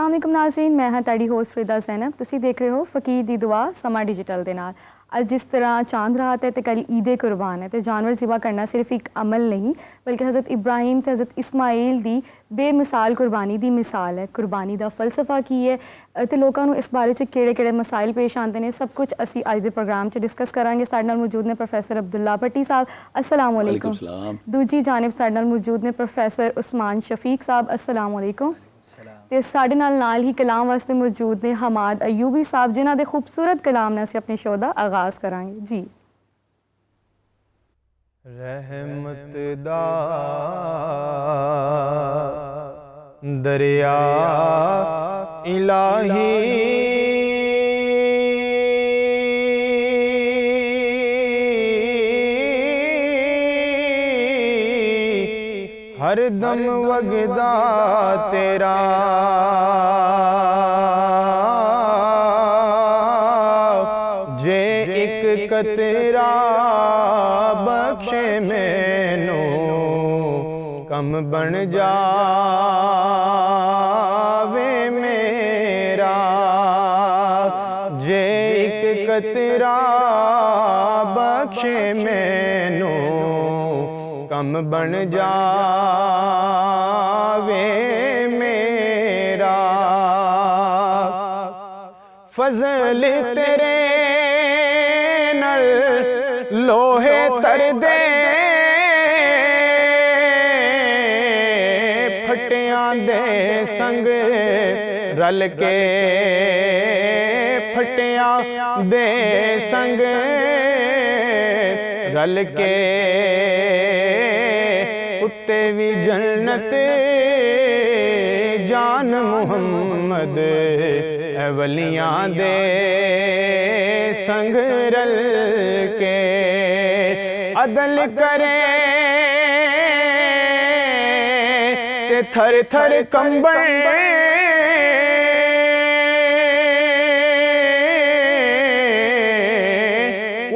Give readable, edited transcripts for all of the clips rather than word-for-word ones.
अस्सलाम वालेकुम नाज़रीन, मैं हाँ ताड़ी होस्ट फ्रीदा ज़ैनब। तुसी देख रहे हो फ़कीर दी दुआ समा डिजिटल दे नाल। अज जिस तरह चांद रात है तो कल ईद कुर्बान है, तो जानवर ज़िबा करना सिर्फ एक अमल नहीं बल्कि हज़रत इब्राहिम ते हज़रत इस्माइल दी बेमिसाल कुर्बानी दी मिसाल है। कुर्बानी दा फलसफा की है तो लोगों को इस बारे केड़े मसाइल पेश आते हैं, सब कुछ असी अज के प्रोग्राम च डिस्कस करांगे। साडे नाल मौजूद ने प्रोफैसर अब्दुल्ला भट्टी साहब, अस्सलाम वालेकुम। दूजी जानिब साडे नाल मौजूद ने प्रोफैसर उस्मान शफीक साहब, अस्सलाम वालेकुम। ते साडे नाल ही कलाम वास्ते मौजूद ने हमाद अयूबी साहब, जिन्हां दे खूबसूरत कलाम ने असीं अपने शो दा आगाज़ करांगे जी। रहमत दा दरिया इलाही हर दम वगदा तेरा जे एक कतरा बख्शे मैनू कम बन जावे मेरा, जे एक कतरा बख्शे मैनू कम बन जावे मेरा। फजल तेरे नल लोहे तर दे फटियां दे संग रल के, फटियां दे संग रल के उत्ते भी जन्नत जान मुहम्मद वलियां दे संग रल के अदल करे ते थर थर कंबे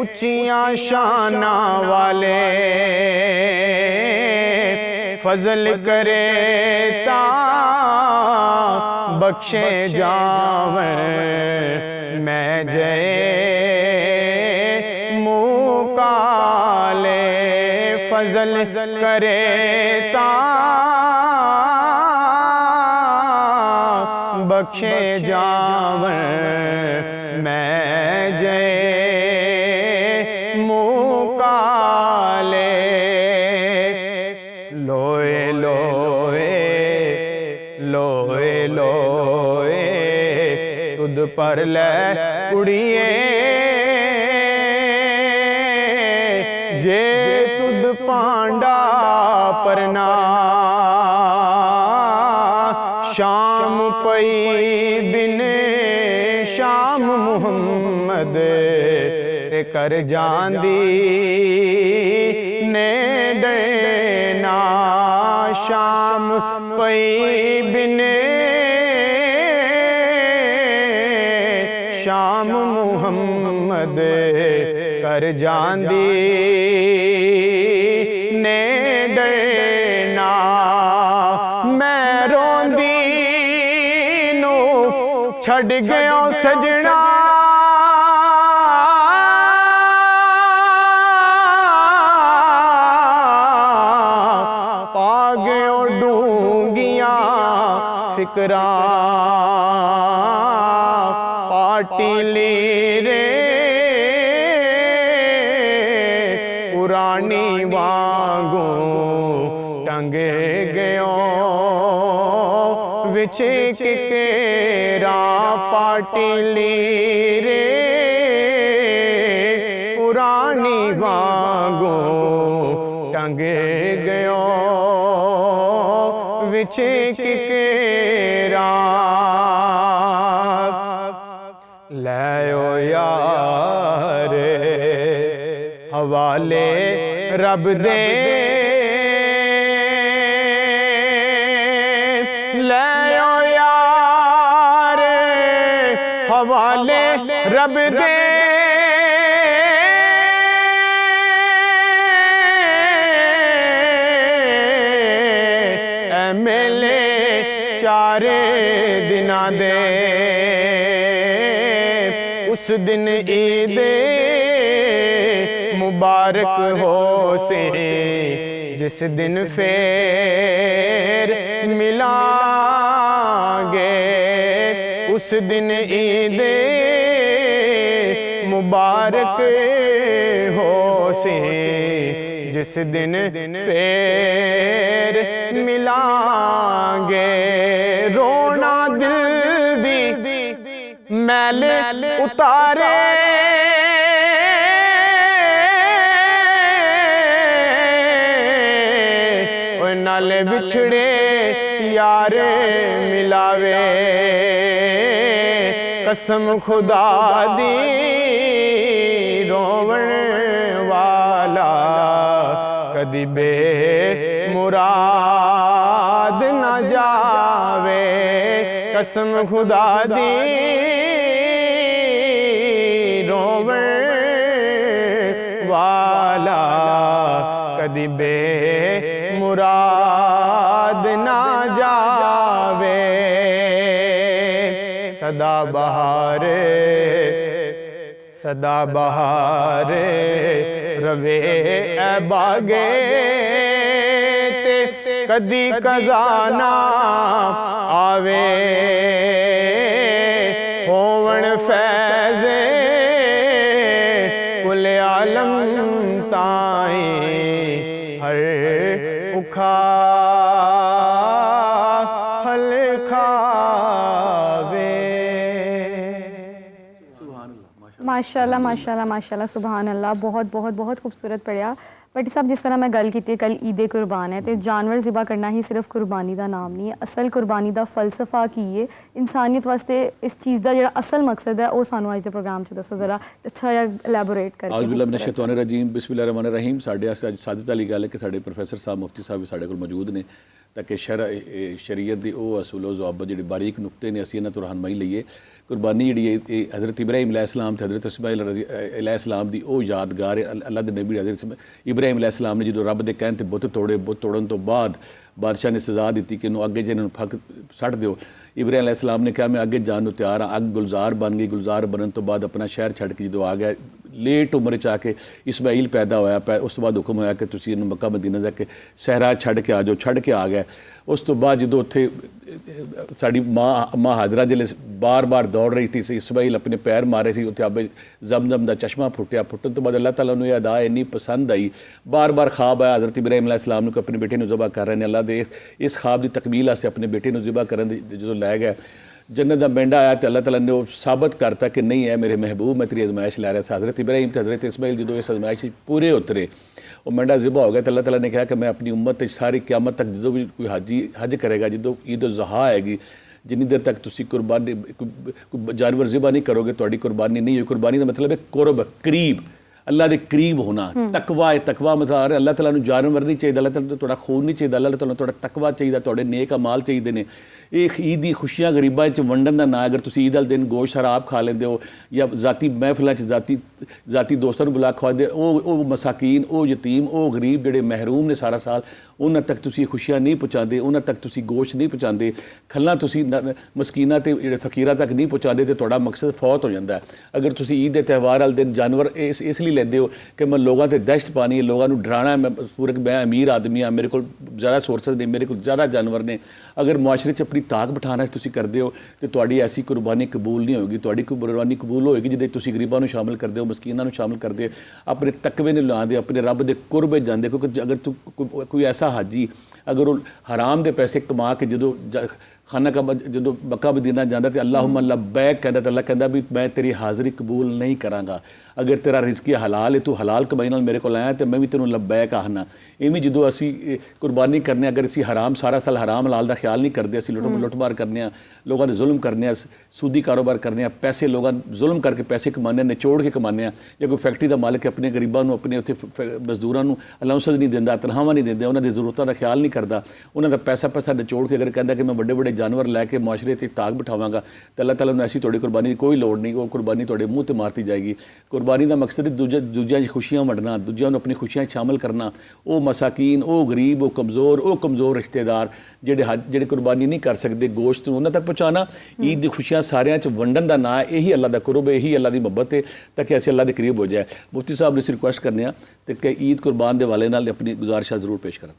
उच्चियां शाना वाले फजल करे ता बख्शे जावन मैं जय मुकाले। फजल करे ता बख्शे जावन मैं जय मुकाले। लोए लोए लोए लोए तुद पर लै कुड़िए, जे तुद पांडा परना शाम पई बिन शाम मुहम्मद ते कर जांदी ने डना। शाम पई बिन शाम मुहम्मद कर जांदी ने डना। मैं रोंदी नू छड़ गया सजना, पा गयो डूंगियां फिकरा पाटी ली रे पुरानी वांगू टंगे गयो विच केरा पाटी ली रे पुरानी वांगू टंगे गयो विच केरा। लयो यार हवाले रब दे, लयो यार हवाले रब दे। मेले चारे दिना उस दिन ईद मुबारक हो से जिस दिन फेर मिलांगे उस दिन ईद मुबारक हो से जिस दिन फेर मिलांगे रोना दिल दी मैले उतारे नाले बिछड़े यार मिलावे कसम खुदा दी रोवण वाला कदी बे मुराद न जावे कसम खुदा दी रोवण वाला कदी बे मुराद ना जावे सदा बहार रवे ए बागे ते कदी खजाना आवे होवण फैज़े कुल आलम ताई हर उखा फल खावे माशाल्लाह माशाल्लाह माशाल्लाह सुभान अल्लाह बहुत बहुत बहुत खूबसूरत पढ़िया बट साहब जिस तरह मैं गल की कल ईद कुर्बान है तो जानवर ज़िबा करना ही सिर्फ कुर्बानी का नाम नहीं है असल कुर्बानी का फलसफा की है इंसानियत वास्ते इस चीज़ का जो असल मकसद है वो सानू अज के प्रोग्राम च दसो ज़रा अच्छा या एलैबोरेट करके औज़ुबिल्लाहिमिनश्शैतानिर्रजीम बिस्मिल्लाहिर्रहमानिर्रहीम साढ़े अज सादत वाली गल है कि साढ़े प्रोफैसर साहब मुफ्ती साहब भी साढ़े कोल मौजूद ने ताकि शरीयत की वो असूल ज़वाबत जी बारीक नुकते ने असीं इन्हां तों रहनुमाई लईए कुर्बानी जी हज़रत इब्राहिम अलैहिस्सलाम ते हज़रत इस्माइल अलैहिस्सलाम की वो यादगार अल्लाह के नबी हज़रत इब्राहिम अलैहिस्सलाम ने जो रब के कहने ते बुत तोड़न तो बाद बादशाह ने सज़ा दी कि इन्हों अगे जिन्होंने फक सट दो इब्राहिम अलैहिस्सलाम ने कहा मैं अगे जाने को तैयार हाँ अग गुलजार बन गई गुलजार बनने तो बाद अपना शहर छड़ के जो आ गया लेट उम्र च आके इसमाइल पैदा होया उस तो बाद हुक्म होया कि तुसीं इन्हूं मक्का मदीना जाके सहरा छड़ के आ जाओ छड़ के आ गया उस तो बाद जो उत्थे साड़ी माँ हाजरा जिले बार बार दौड़ रही थी इसमाइल अपने पैर मारे सी उत्थे आबे जमजम का चश्मा फुटिया फुटन तो बाद अल्लाह ताला नूं यह अदा इन्नी पसंद आई बार बार ख्वाब आया हज़रत इब्राहिम अलैहिस्सलाम नूं अपने बेटे नूं ज़िबा कर रहे हैं अल्लाह दे इस ख्वाब की तकमील आस्ते अपने बेटे नूं ज़िबा करन जो लै गया जन्नत का मेंढा आया तो अल्लाह ताला ने वो साबित करता कि नहीं है मेरे महबूब मैं तेरी आजमाइश लै रहा था हज़रत इब्राहिम तो हज़रत इस्माइल जो इस आजमाइश पूरे उतरे वो मेंढा ज़िबा हो गया तो अल्लाह ताला ने कहा कि मैं अपनी उम्मत सारी क़यामत तक जो भी कोई हज करेगा जो ईद उल ज़ुहा आएगी जिन्नी देर तक तुसी कुर्बानी जानवर ज़िबा नहीं करोगे तो कुर्बानी नहीं हुई कुर्बानी का मतलब है कुर्ब करीब अल्लाह के करीब होना तकवा है तकवा मतलब आ रहा अल्लाह ताला नूं जानवर नहीं चाहिए अल्लाह ताला थोड़ा खून नहीं चाहिए अल्लाह ताला थोड़ा तकवा चाहिए थोड़े नेक अमाल चाहिए ने ये ईद की खुशियां गरीबां च वंडन का ना अगर तुसी ईद वाले दिन गोश्त शराब खा लेंदे हो या जाती महफिलों जाती दोस्तों बुला खवादे वो मसाकीन वो यतीम वो गरीब जेडे महरूम ने सारा साल उन्हां तक तुसी खुशियां नहीं पहुँचाते उन्हां तक तुसी गोश्त नहीं पहुँचाते खल्लां तुसी मस्कीनां ते फकीरां तक नहीं पहुँचाते तो तुहाडा मकसद फौत हो जाता है अगर तुसी ईद के त्यौहार वाले दिन जानवर इसलिए लेंदे हो कि मैं लोगों से दहशत पानी है लोगों को डराना है मैं पूरे मैं अमीर आदमी हाँ मेरे को ज़्यादा सोर्सेज ने मेरे को ज़्यादा जानवर ने अगर मुआशरे च अपनी ताक बिठाना तुसी करते हो तो तुहाडी ऐसी कुर्बानी कबूल नहीं होगी तुहाडी कुर्बानी कबूल होएगी जिदे तुसी गरीबां नूं शामिल करते हो मस्कीनां नूं शामिल करते अपने तकवे नूं लांदे अपने रब के कुरब जाते क्योंकि अगर तू कोई ऐसा हाजी अगर वो हराम के पैसे कमा के जो खाना का जो मक्का मदीना जाता तो अल्लाहुम्मा लब्बैक कहता तो अल्लाह कहता भी मैं तेरी हाज़री कबूल नहीं कराँगा अगर तेरा रिज़्क़ हलाल है तू हलाल कमाई नाल मेरे को आया तो मैं भी तेनों लब्बैक आखना इवें जो असी कुर्बानी करने अगर असी हराम सारा साल हराम हलाल का ख्याल नहीं करते असी लुटमार करने लोगों ने जुल्म करने सूदी कारोबार करने पैसे लोगों जुल्म करके पैसे कमाने निचोड़ के कमाने या कोई फैक्ट्री का मालिक अपने गरीबों अपने उत्थे मजदूरों अलाउंसेस नहीं देता तनख्वाहां नहीं देंदा उन्होंने ज़रूरतों का ख्याल नहीं करता उन्होंने पैसा निचोड़ के अगर कहता कि मैं बड़े बड़े ਜਾਨਵਰ ਲੈ ਕੇ ਮੁਆਸ਼ਰੇ 'ਤੇ ਤਾਕ ਬਿਠਾਵਾਂਗਾ ਤਾਂ ਅੱਲਾਹ ਤਾਲਾ ਨੂੰ ਐਸੀ ਤੁਹਾਡੀ ਕੁਰਬਾਨੀ ਦੀ ਕੋਈ ਲੋੜ ਨਹੀਂ, ਉਹ ਕੁਰਬਾਨੀ ਤੁਹਾਡੇ ਮੂੰਹ 'ਤੇ ਮਾਰਤੀ ਜਾਏਗੀ। ਕੁਰਬਾਨੀ ਦਾ ਮਕਸਦ ਦੂਜਿਆਂ 'ਚ ਖੁਸ਼ੀਆਂ ਵੰਡਣਾ, ਦੂਜਿਆਂ ਨੂੰ ਆਪਣੀ ਖੁਸ਼ੀਆਂ 'ਚ ਸ਼ਾਮਲ ਕਰਨਾ। ਉਹ ਮਸਾਕੀਨ, ਉਹ ਗਰੀਬ, ਉਹ ਕਮਜ਼ੋਰ ਰਿਸ਼ਤੇਦਾਰ ਜਿਹੜੇ ਕੁਰਬਾਨੀ ਨਹੀਂ ਕਰ ਸਕਦੇ, ਗੋਸ਼ਤ ਨੂੰ ਉਹਨਾਂ ਤੱਕ ਪਹੁੰਚਾਉਣਾ। ਈਦ ਦੀ ਖੁਸ਼ੀਆਂ ਸਾਰਿਆਂ 'ਚ ਵੰਡਣ ਦਾ ਨਾਂ ਹੈ, ਇਹੀ ਅੱਲਾਹ ਦਾ ਕੁਰਬ ਹੈ, ਇਹੀ ਅੱਲਾਹ ਦੀ ਮੁਹੱਬਤ ਹੈ, ਤਾਂ ਕਿ ਅਸੀਂ ਅੱਲਾਹ ਦੇ ਕਰੀਬ ਹੋ ਜਾਏ। ਮੁਫਤੀ ਸਾਹਿਬ ਨੂੰ ਅਸੀਂ ਰਿਕੁਐਸਟ ਕਰਨੇ ਆ ਤੇ ਕਿ ਈਦ ਕੁਰਬਾਨ ਦੇ ਵਾਲੇ ਨਾਲ ਆਪਣੀ ਗੁਜ਼ਾਰਿਸ਼ਾਂ ਜ਼ਰੂਰ ਪੇਸ਼ ਕਰਨ।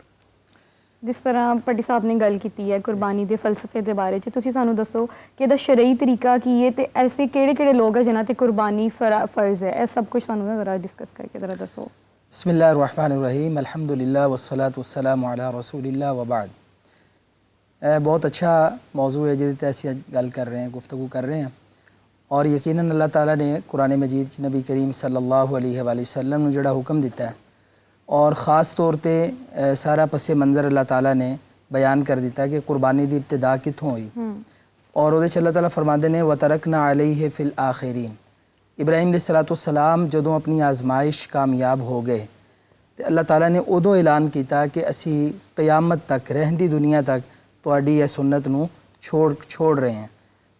ਜਿਸ ਤਰ੍ਹਾਂ ਭੱਟੀ ਸਾਹਿਬ ਨੇ ਗੱਲ ਕੀਤੀ ਹੈ ਕੁਰਬਾਨੀ ਦੇ ਫਲਸਫੇ ਦੇ ਬਾਰੇ 'ਚ, ਤੁਸੀਂ ਸਾਨੂੰ ਦੱਸੋ ਕਿ ਇਹਦਾ ਸ਼ਰਈ ਤਰੀਕਾ ਕੀ ਹੈ ਤੇ ਐਸੇ ਕਿਹੜੇ ਲੋਕ ਹੈ ਜਿਨ੍ਹਾਂ ਤੇ ਕੁਰਬਾਨੀ ਫਰਜ਼ ਹੈ? ਇਹ ਸਭ ਕੁਝ ਸਾਨੂੰ ਨਾ ਜ਼ਰਾ ਡਿਸਕਸ ਕਰਕੇ ਜ਼ਰਾ ਦੱਸੋ। बिस्मिल्लाहिर्रहमानिर्रहीम, अल्हम्दुलिल्लाह वस्सलातु वस्सलामु अला रसूलिल्लाह व बाद। बहुत अच्छा मौजू है जिहदे ते असीं अज गल कर रहे हैं, गुफ्तगू कर रहे हैं। और यकीनन अल्लाह ताला ने कुरान मजीद च नबी करीम सल्लल्लाहु अलैहि वसल्लम नूं जिहड़ा हुक्म दिता है और ख़ास तौर ते सारा पसे मंज़र अल्लाह ताला ने बयान कर दिता कि कुर्बानी दी इब्तिदा कित्थों होई। और उहदे च अल्लाह ताला फरमांदे ने व तरकना अलैहि फिल आखिरीन। इब्राहिम अलैहिस्सलाम जदों अपनी आजमाइश कामयाब हो गए तो अल्लाह ताला ने उदों ऐलान किया कि असी क़यामत तक, रहंदी दुनिया तक तुहाडी इह सुन्नत नूं छोड़ रहे हैं।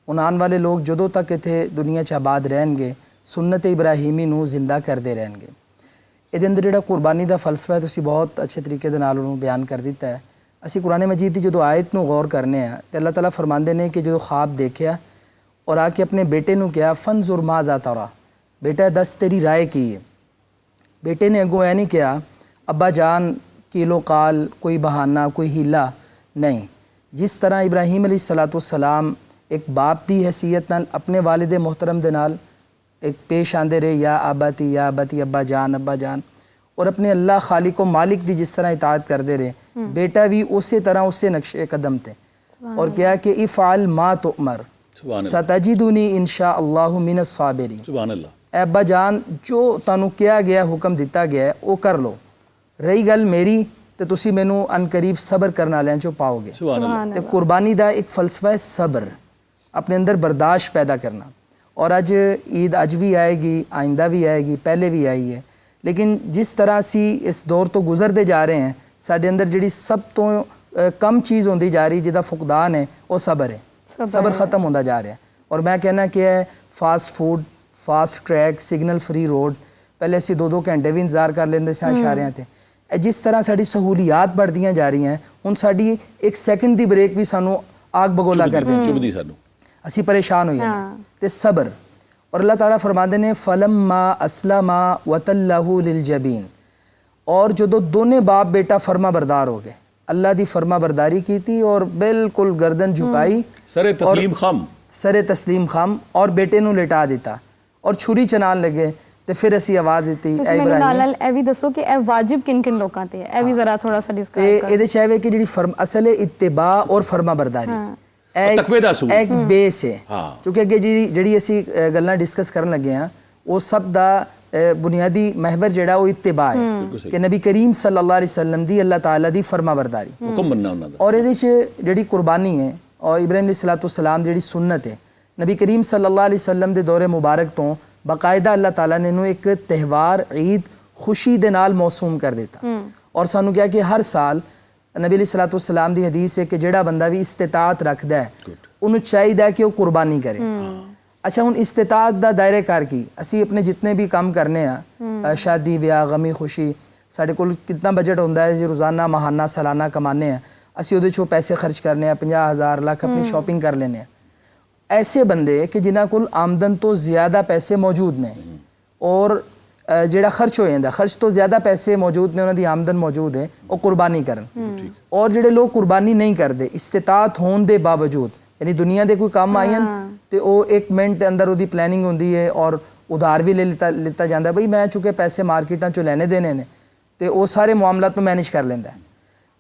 हुण आने वाले लोग जदों तक इत्थे दुनिया च आबाद रहणगे सुन्नत इब्राहिमी नूं जिंदा करते रहणगे। इहदे अंदर जिहड़ा कुर्बानी दा फलसफा है तुसीं बहुत अच्छे तरीके दे नाल उहनूं बयान कर दिता है। असीं कुरान मजीद दी जदों आयत नूं गौर करने आ ते अल्लाह ताला फरमांदे ने कि जदों ख्वाब देखिया और आके अपने बेटे नूं कहा फनजुर माज़ा तरा, बेटा दस तेरी राय की है। बेटे ने अगों ऐ नहीं कहा अब्बा जान कीलो काल, कोई बहाना, कोई हीला नहीं। जिस तरह इब्राहीम अलैहिस्सलाम एक बाप की हैसीयत नाल अपने वालिद मोहतरम दे नाल एक पेश आंदे रहे, या आबाती अब्बा जान, और अपने अल्लाह खालिक व मालिक की जिस तरह इताअत करते रहे, बेटा भी उसी तरह उसे नक्शे कदम थे। और क्या कि इफ़ाल मा तुअमर सतजिदुनी इंशा अल्लाहु मिनस साबिरीन। सुभान अल्लाह। अब्बा जान जो तुहानूं किया गया, हुक्म दिता गया है वो कर लो। रही गल मेरी तो तुसी मैनू अनकरीब सब्र करने वालियां चों पाओगे। तो कुर्बानी का एक फलसफा है सब्र, अपने अंदर बर्दाश्त पैदा करना। और अज ईद अज भी आएगी, आइंदा भी आएगी, पहले भी आई है, लेकिन जिस तरह असी इस दौर तो गुजरते जा रहे हैं साडे अंदर जिहड़ी सब तो कम चीज़ होंदी जा रही जिहदा फुकदान है वो सब्र है। सब्र ख़त्म होता जा रहा है। और मैं कहना कि है fast food, fast track, signal free road, पहले असीं 2-2 घंटे भी इंतजार कर लेंदे सां इशारियां ते। जिस तरह साडी सहूलियात बढ़दियां जा रही हैं हुण साडी एक सैकंड दी ब्रेक भी सानू आग बगोला कर देंदी, चुभदी सानू, असीं परेशान हो जांदे। ते सब्र। और अल्लाह ताला फरमांदे ने फलम्मा अस्लमा वतल्लहु लिलजबीन। और जदों दोने बाप बेटा फर्मा बरदार हो गए, अल्लाह दी फर्मा बरदारी की थी और बिल्कुल गर्दन झुकाई, सरे तस्लीम खाम और बेटे नूं लिटा दिता और छुरी चलान लगे। तो फिर असी आवाज़ दी ए इब्राहिम ए भी दसो कि ए वाजिब किन लोकां ते है, ए भी जरा थोड़ा सा डिस्क्राइब कर। ਇਹਦੇ ਚਾਹੇ ਕਿ ਜਿਹੜੀ ਫਰਮ ਅਸਲ ਇਤਿਬਾ ਔਰ ਫਰਮਾ ਬਰਦਾਰੀ ਤਕਵੇ ਦਾ ਅਸੂਲ ਇੱਕ ਬੇਸ ਹੈ। ਕਿਉਂਕਿ ਅੱਗੇ ਜਿਹੜੀ ਅਸੀਂ ਗੱਲਾਂ ਡਿਸਕਸ ਕਰਨ ਲੱਗੇ ਆ ਉਹ ਸਭ ਦਾ बुनियादी महवर जड़ा वो इत्तिबा है कि नबी करीम सल्लल्लाहु अलैहि वसल्लम दी अल्लाह ताला दी फरमा बरदारी हुक्म मनना उन्हां दा। और इहदे च जेहड़ी कुर्बानी है और इब्राहिम अलैहिस्सलाम जेहड़ी सुन्नत है नबी करीम सल्लल्लाहु अलैहि वसल्लम दे दौरे मुबारक तो बाकायदा अल्लाह ताला ने इनू एक त्यौहार ईद खुशी दे नाल मौसूम कर दिता। और सानू क्या कि हर साल नबी अलैहिस्सलाम दी हदीस है कि जेहड़ा बंदा भी इस्तिताअत रखदा है उन्हें चाहिए कि वो कुर्बानी करे। अच्छा हुण इस्तिताअत दा दायरे कार की असी अपने जितने भी काम करने आ शादी ब्याह गमी खुशी साढ़े कोल कितना बजट होंदा है जी रोज़ाना महाना सालाना कमाने आ असी उहदे चों पैसे खर्च करने 50,000 लाख अपनी शॉपिंग कर लेने ऐसे बंदे कि जिन्हां कोल आमदन तो ज़्यादा पैसे मौजूद ने और जिहड़ा खर्च हो जांदा खर्च तो ज़्यादा पैसे मौजूद ने उन्हां दी आमदन मौजूद है वो कुर्बानी करन। और जिहड़े लोग कुर्बानी नहीं करते इस्तिताअत होने के बावजूद यानी दुनिया के कोई काम आए तो वो 1 मिनट के अंदर वो प्लैनिंग होंदी है और उधार भी लिता जाता है। बई मैं चूँकि पैसे मार्केटां चों लैने देने ने तो वो सारे मामलात मैनेज कर लेंदा है।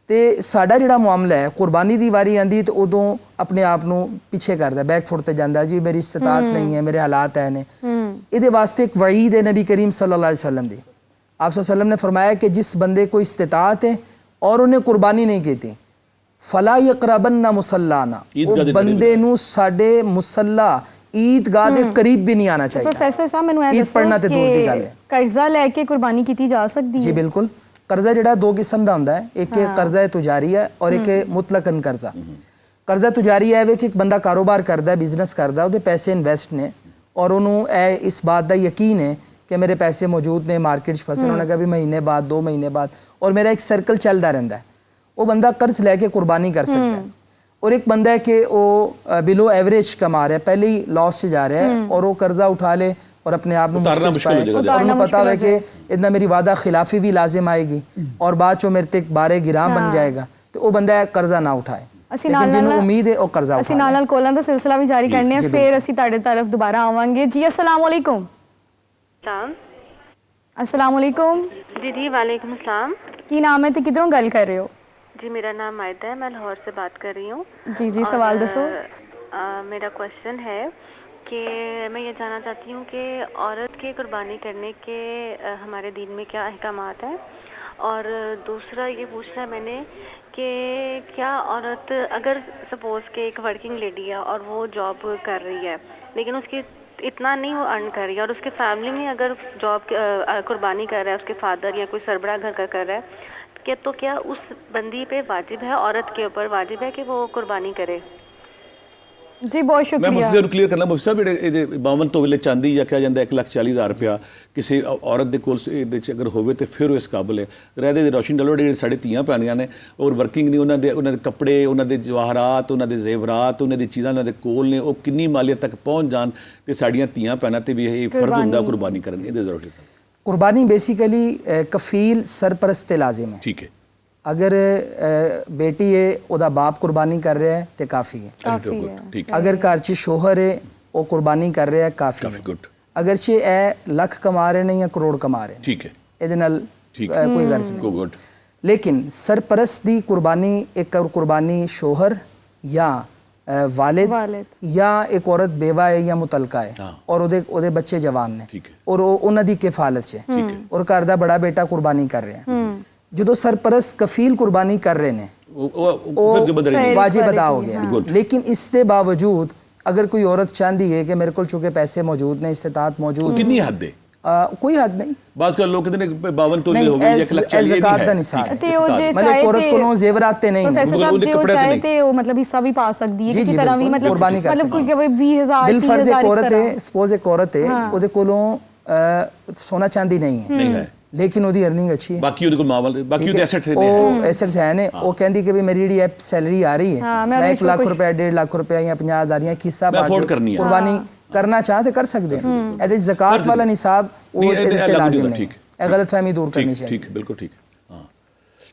तो साडा जिहड़ा मामला है कुर्बानी की वारी आंदी तो उदों अपने आप नूं पिछे करदा बैक फुट ते जांदा जी मेरी इस्तिताअत नहीं है मेरे हालात है ने। इहदे वास्ते एक वईद है नबी करीम सल्लल्लाहु अलैहि वसल्लम दी। आप सल्लल्लाहु अलैहि वसल्लम ने फरमाया कि जिस बंदे को इस्तिताअत है और उन्हें कुर्बानी नहीं की थी फला यक़रबन्ना मुसल्लाना बंदे नूं साडे मुसल्ला ईदगाह दे करीब भी नहीं आना चाहिए। प्रोफेसर साहब मैनूं ईद पढ़ना ते दूर दी गल है। कर्जा लेके कुर्बानी की जा सकती है? जी बिल्कुल। कर्जा जिहड़ा 2 किस्म दा हुंदा है, एक कर्जा तुजारी है और एक मुतलकन कर्जा। ਕਰਜ਼ਾ ਤੁਜਾਰੀ ਹੈ ਵੇ ਕਿ ਇੱਕ ਬੰਦਾ ਕਾਰੋਬਾਰ ਕਰਦਾ, ਬਿਜ਼ਨਸ ਕਰਦਾ, ਉਹਦੇ ਪੈਸੇ ਇਨਵੈਸਟ ਨੇ ਔਰ ਉਹਨੂੰ ਇਹ ਇਸ ਬਾਤ ਦਾ ਯਕੀਨ ਹੈ ਕਿ ਮੇਰੇ ਪੈਸੇ ਮੌਜੂਦ ਨੇ, ਮਾਰਕੀਟ 'ਚ ਫਸਣ, ਉਹਨੇ ਕਿਹਾ ਵੀ ਮਹੀਨੇ ਬਾਅਦ 2 ਮਹੀਨੇ ਬਾਅਦ, ਔਰ ਮੇਰਾ ਇੱਕ ਸਰਕਲ ਚੱਲਦਾ ਰਹਿੰਦਾ ਹੈ, ਉਹ ਬੰਦਾ कर्ज लेके कुर्बानी कर सकता है। और एक बंदा है कि वो बिलो एवरेज कमा रहा है, पहले ही लॉस से जा रहा है और वो कर्जा उठा ले और अपने आप में उतारना मुश्किल हो जाएगा। उन्हें पता है कि इतना मेरी वादा खिलाफी भी लाजिम आएगी और बाद चो मेरे तक बारे गिराम बन जाएगा, तो वो बंदा कर्जा ना उठाए। लेकिन जिन्होंने उम्मीद है वो कर्जा ਅਸੀਂ ਨਾਲ ਕੋਲਾਂ ਦਾ ਸਿਲਸਿਲਾ ਵੀ ਜਾਰੀ ਕਰਨੇ ਆ, ਫਿਰ ਅਸੀਂ ਤੁਹਾਡੇ ਤਰਫ ਦੁਬਾਰਾ ਆਵਾਂਗੇ ਜੀ। अस्सलाम वालेकुम। अस्सलाम वालेकुम जी जी वालेकुम अस्सलाम। ਕੀ ਨਾਮ ਹੈ ਤੇ ਕਿਧਰੋਂ ਗੱਲ ਕਰ ਰਹੇ ਹੋ? जी मेरा नाम मायदा है, मैं लाहौर से बात कर रही हूँ। जी जी, सवाल दसो। मेरा क्वेश्चन है कि मैं ये जानना चाहती हूँ कि औरत के कुर्बानी करने के हमारे दीन में क्या अहकामात हैं, और दूसरा ये पूछना है मैंने कि क्या औरत अगर सपोज़ के एक वर्किंग लेडी है और वो जॉब कर रही है लेकिन उसकी इतना नहीं वो अर्न कर रही है और उसके फैमिली में अगर जॉब कुर्बानी कर रहा है, उसके फादर या कोई सरबरा घर का कर रहा है, कि तो क्या उस बंदी पे वाजिब है, औरत के ऊपर वाजिब है कि वो कुर्बानी करे? जी बहुत मैं शुक्रिया। मुझसे जरूर क्लियर करना, मुझसे ਜਿਹੜੇ 52 ਤੋਲੇ ਚਾਂਦੀ ਜਾਂ ਕਿਹਾ ਜਾਂਦਾ 1,40,000 ਰੁਪਇਆ ਕਿਸੇ ਔਰਤ ਦੇ ਕੋਲ ਇਹਦੇ 'ਚ ਅਗਰ ਹੋਵੇ ਤੇ ਫਿਰ ਉਹ ਇਸ ਕਾਬਲ ਹੈ। ਰਹਿਦੇ ਦੇ ਰੋਸ਼ਨ ਡਲੋ ਜਿਹੜੇ ਸਾਡੇ ਧੀਆਂ ਪੈਣੀਆਂ ਨੇ ਔਰ ਵਰਕਿੰਗ ਨਹੀਂ, ਉਹਨਾਂ ਦੇ ਕੱਪੜੇ, ਉਹਨਾਂ ਦੇ ਜਵਾਹਰਾਤ, ਉਹਨਾਂ ਦੇ ਜ਼ੇਵਰਾਤ, ਉਹਨਾਂ ਦੀ ਚੀਜ਼ਾਂ ਉਹਨਾਂ ਦੇ ਕੋਲ ਨੇ, ਉਹ ਕਿੰਨੀ ਮਾਲੀਅਤ ਤੱਕ ਪਹੁੰਚ ਜਾਣ ਤੇ ਸਾਡੀਆਂ ਧੀਆਂ ਪੈਣਾ ਤੇ ਵੀ ਇਹ ਫਰਜ਼ ਹੁੰਦਾ ਕੁਰਬਾਨੀ ਕਰਨ। ਇਹਦੇ ਜ਼ਰੂਰ कुर्बानी बेसिकली कफील सरपरस्त लाजिम है। ठीक है। अगर बेटी है ਉਹਦਾ बाप कुर्बानी कर रहा है तो काफ़ी है। ठीक है। अगर घर 'ਚ शोहर है वो कुर्बानी कर रहा है काफ़ी है। गुड। अगर चे ए ਲੱਖ कमा रहे ने या करोड़ कमा रहे ठीक है। ਇਹਦੇ ਨਾਲ ਕੋਈ गर्ज नहीं। गुड। लेकिन सरपरस्त ਦੀ कुर्बानी एक कुर्बानी शोहर या वालिद या एक औरत बेवा है या मुतलका है और ਉਹਦੇ ਬੱਚੇ ਜਵਾਨ ਨੇ ਔਰ ਉਹਨਾਂ ਦੀ ਕਿਫਾਲਤ 'ਚ ਹੈ ਔਰ ਘਰ ਦਾ ਬੜਾ ਬੇਟਾ ਕੁਰਬਾਨੀ ਕਰ ਰਿਹਾ ਹੈ। ਜਦੋਂ ਸਰਪਰਸਤ ਕਫੀਲ ਕੁਰਬਾਨੀ ਕਰ ਰਹੇ ਨੇ ਉਹ ਵਾजिब अदा हो गया। लेकिन इसके बावजूद अगर कोई औरत चाहती है कि मेरे को चूंकि पैसे मौजूद ने, इस्तात मौजूद, कितनी हद है? कोई हद नहीं। बात कर लोग कितने 52 तोले हो गए, 1,40,000 ज़कात ਦਾ ਨਿਸਾਬ ਤੇ ਉਹ ਜੇ मतलब एक औरत को जेवरात ते नहीं, प्रोफेसर साहब जी वो चाहे ते वो मतलब हिस्सा भी पा सकती है किसी तरह भी, मतलब कुर्बानी कर मतलब कोई 20,000 बिल फर्ज एक औरत है, सपोज एक औरत है ਉਹਦੇ ਕੋਲੋਂ सोना चांदी नहीं है लेकिन ਉਹਦੀ अर्निंग अच्छी है, ਬਾਕੀ ਉਹਦੇ ਕੋਲ ਮਾਮਲ, ਬਾਕੀ ਉਹਦੇ ਐਸੈਟਸ ਨੇ, ਉਹ ਐਸੈਟਸ ਹੈ ਨੇ। ਉਹ ਕਹਿੰਦੀ ਕਿ ਵੀ ਮੇਰੀ ਜਿਹੜੀ ਐ ਸੈਲਰੀ ਆ ਰਹੀ ਹੈ, ਮੈਂ 1 ਲੱਖ ਰੁਪਏ, 1.5 ਲੱਖ ਰੁਪਏ ਜਾਂ 50,000 ਜਾਂ ਹਿੱਸਾ ਪਾ ਕੇ ਕੁਰਬਾਨੀ ਕਰਨਾ ਚਾਹ ਤੇ ਕਰ ਸਕਦੇ ਹੋ। ਇਹਦੇ ਜ਼ਕਾਤ ਵਾਲਾ ਨਿਸਾਬ ਉਹ ਇਹਦੇ ਤੇ ਲਾਜ਼ਮ ਨਹੀਂ। ਇਹ ਗਲਤਫਹਿਮੀ दूर करनी चाहिए। ठीक, बिल्कुल ठीक।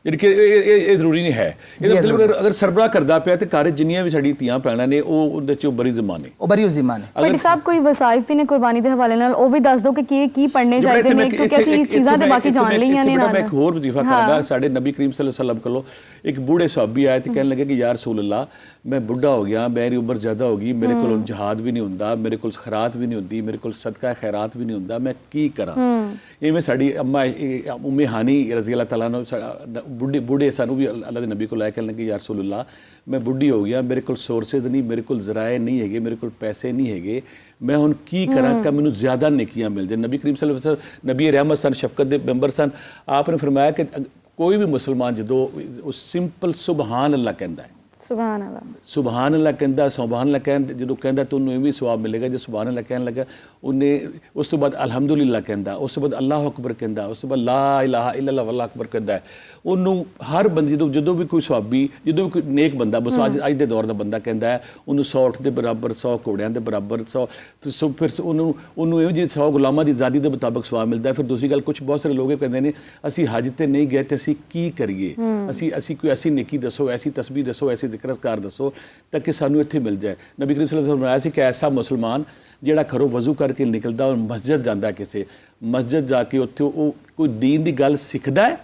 ਯਾਨੀ ਕਿ ਇਹ ਜ਼ਰੂਰੀ ਨਹੀਂ ਹੈ। ਇਹਦਾ ਮਤਲਬ ਅਗਰ ਸਰਬਰਾਹ ਕਰਦਾ ਪਿਆ ਤੇ ਘਰ ਜਿੰਨੀਆਂ ਵੀ ਸਾਡੀ ਧੀਆਂ ਭੈਣਾਂ ਨੇ ਉਹ ਉਹਦੇ ਚ ਬਰੀ ਜ਼ਮਾਨ ਨੇ, ਉਹ ਬਰੀ ਜ਼ਮਾਨ ਨੇ। ਪਰ ਸਾਹਿਬ ਕੋਈ ਵਸਾਇਫ ਵੀ ਨੇ ਕੁਰਬਾਨੀ ਦੇ ਹਵਾਲੇ ਨਾਲ ਉਹ ਵੀ ਦੱਸ ਦਿਓ ਕਿ ਕੀ ਪੜ੍ਹਨੇ ਚਾਹੀਦੇ ਨੇ, ਕਿਉਂਕਿ ਅਸੀਂ ਚੀਜ਼ਾਂ ਤੇ ਬਾਕੀ ਜਾਣ ਲਈਆਂ ਨੇ। ਮੈਂ ਇੱਕ ਹੋਰ ਵਜ਼ੀਫਾ ਕਰਾਂਗਾ। ਸਾਡੇ ਨਬੀ ਕਰੀਮ ਸੱਲੱਲਾਹੁ ਅਲੈहि ਵਸੱਲਮ ਕੋਲੋਂ ਇੱਕ ਬੂढ़े ਸਾਹਬੀ ਆਏ ਤੇ ਕਹਿਣ ਲੱਗੇ ਕਿ ਯਾ ਰਸੂਲ ਅੱਲਾਹ, ਮੈਂ ਬੁੱਢਾ ਹੋ ਗਿਆ, ਮੇਰੀ ਉਮਰ ਜ਼ਿਆਦਾ ਹੋ ਗਈ, ਮੇਰੇ ਕੋਲ ਜਹਾਦ ਵੀ ਨਹੀਂ ਹੁੰਦਾ, ਮੇਰੇ ਕੋਲ ਖੈਰਾਤ ਵੀ ਨਹੀਂ ਹੁੰਦੀ, ਮੇਰੇ ਕੋਲ ਸਦਕਾ ਖੈਰਾਤ ਵੀ ਨਹੀਂ ਹੁੰਦਾ, ਮੈਂ ਕੀ ਕਰਾਂ? ਇਵੇਂ ਸਾਡੀ ਅੰਮਾ ਉਮੇ ਹਾਨੀ ਰਜ਼ੀ ਅੱਲਾਹ ਤਾਲਾ ਨੂੰ ਬੁੱਢੇ ਸਨ, ਉਹ ਵੀ ਅੱਲਾਹ ਦੇ ਨਬੀ ਕੋਲ ਆਏ, ਕਹਿਣ ਲੱਗੇ ਯਾ ਰਸੂਲ ਅੱਲਾਹ, ਮੈਂ ਬੁੱਢੀ ਹੋ ਗਿਆ, ਮੇਰੇ ਕੋਲ ਸੋਰਸਿਸ ਨਹੀਂ, ਮੇਰੇ ਕੋਲ ਜ਼ਰਾਏ ਨਹੀਂ ਹੈਗੇ, ਮੇਰੇ ਕੋਲ ਪੈਸੇ ਨਹੀਂ ਹੈਗੇ, ਮੈਂ ਹੁਣ ਕੀ ਕਰਾਂ ਕਿ ਮੈਨੂੰ ਜ਼ਿਆਦਾ ਨੇਕੀਆਂ ਮਿਲ ਜਾਣ? ਨਬੀ ਕਰੀਮ ਸੱਲੱਲਾਹੁ ਅਲੈहि ਵਸੱਲਮ ਨਬੀ ਰਹਿਮਤ ਸਨ, ਸ਼ਫਕਤ ਦੇ ਮੈਂਬਰ ਸਨ। ਆਪ ਨੇ ਫਰਮਾਇਆ ਕਿ ਕੋਈ ਵੀ ਮੁਸਲਮਾਨ ਜਦੋਂ ਉਹ ਸਿੰਪਲ ਸੁਬਹਾਨ ਅੱਲਾਹ ਕਹਿੰਦਾ ਹੈ, ਸੁਬਹਾਨ ਅੱਲਾਹ ਕਹਿੰਦਾ, ਸੁਬਹਾਨ ਅੱਲਾਹ ਕਹਿੰਦਾ, ਜਦੋਂ ਕਹਿੰਦਾ ਤਾਂ ਉਹਨੂੰ ਇਹ ਵੀ ਸਵਾਬ ਮਿਲੇਗਾ ਜੇ ਸੁਬਹਾਨ ਅੱਲਾਹ ਕਹਿਣ ਲੱਗਾ। ਉਹਨੇ ਉਸ ਤੋਂ ਬਾਅਦ ਅਲਹਮਦੁਲਿਲਾ ਕਹਿੰਦਾ, ਉਸ ਤੋਂ ਬਾਅਦ ਅੱਲਾਹੁ ਅਕਬਰ ਕਹਿੰਦਾ, ਉਸ ਤੋਂ ਬਾਅਦ ਲਾ ਇਲਾਹਾ ਇਲੱਲਾਹ ਵੱਲਾਹੁ ਅਕਬਰ ਕਹਿੰਦਾ, ਉਹਨੂੰ ਹਰ ਬੰਦੇ ਜਦੋਂ ਵੀ ਕੋਈ ਸਵਾਬੀ, ਜਦੋਂ ਵੀ ਕੋਈ ਨੇਕ ਬੰਦਾ, ਬਸ ਅੱਜ ਦੇ ਦੌਰ ਦਾ ਬੰਦਾ ਕਹਿੰਦਾ ਹੈ, ਉਹਨੂੰ 100 ਊਠ ਦੇ ਬਰਾਬਰ, 100 ਘੋੜਿਆਂ ਦੇ ਬਰਾਬਰ, 100 ਫਿਰ ਉਹਨੂੰ ਇਹੋ ਜਿਹੀ 100 ਗੁਲਾਮਾਂ ਦੀ ਆਜ਼ਾਦੀ ਦੇ ਮੁਤਾਬਕ ਸਵਾਬ ਮਿਲਦਾ ਹੈ। ਫਿਰ ਦੂਸਰੀ ਗੱਲ, ਕੁਝ ਬਹੁਤ ਸਾਰੇ ਲੋਕ ਇਹ ਕਹਿੰਦੇ ਨੇ ਅਸੀਂ ਹਜ ਤੇ ਨਹੀਂ ਗਏ ਤੇ ਅਸੀਂ ਕੀ ਕਰੀਏ? ਅਸੀਂ ਕੋਈ ਐਸੀ ਨੇਕੀ ਦੱਸੋ, ਐਸੀ ਤਸਬੀਹ ਦੱਸੋ, ਐਸੀ ਜ਼ਿਕਰ ਅਜ਼ਕਾਰ ਦੱਸੋ ਤਾਂ ਕਿ ਸਾਨੂੰ ਇੱਥੇ ਮਿਲ ਜਾਏ। ਨਬੀ ਕਰੀਮ ਸੱਲੱਲਾਹੁ ਅਲੈहि ਵਸੱਲਮ ਨੇ ਸੀ ਕਿ ਐਸਾ ਮੁਸਲਮਾਨ ਜਿਹੜਾ ਘਰੋਂ ਵਜ਼ੂ ਕਰਕੇ ਨਿਕਲਦਾ ਔਰ ਮਸਜਿਦ ਜਾਂਦਾ, ਕਿਸੇ ਮਸਜਿਦ ਜਾ ਕੇ ਉੱਥੇ ਉਹ ਕੋਈ ਦੀਨ ਦੀ ਗੱਲ ਸਿੱਖਦਾ ਹੈ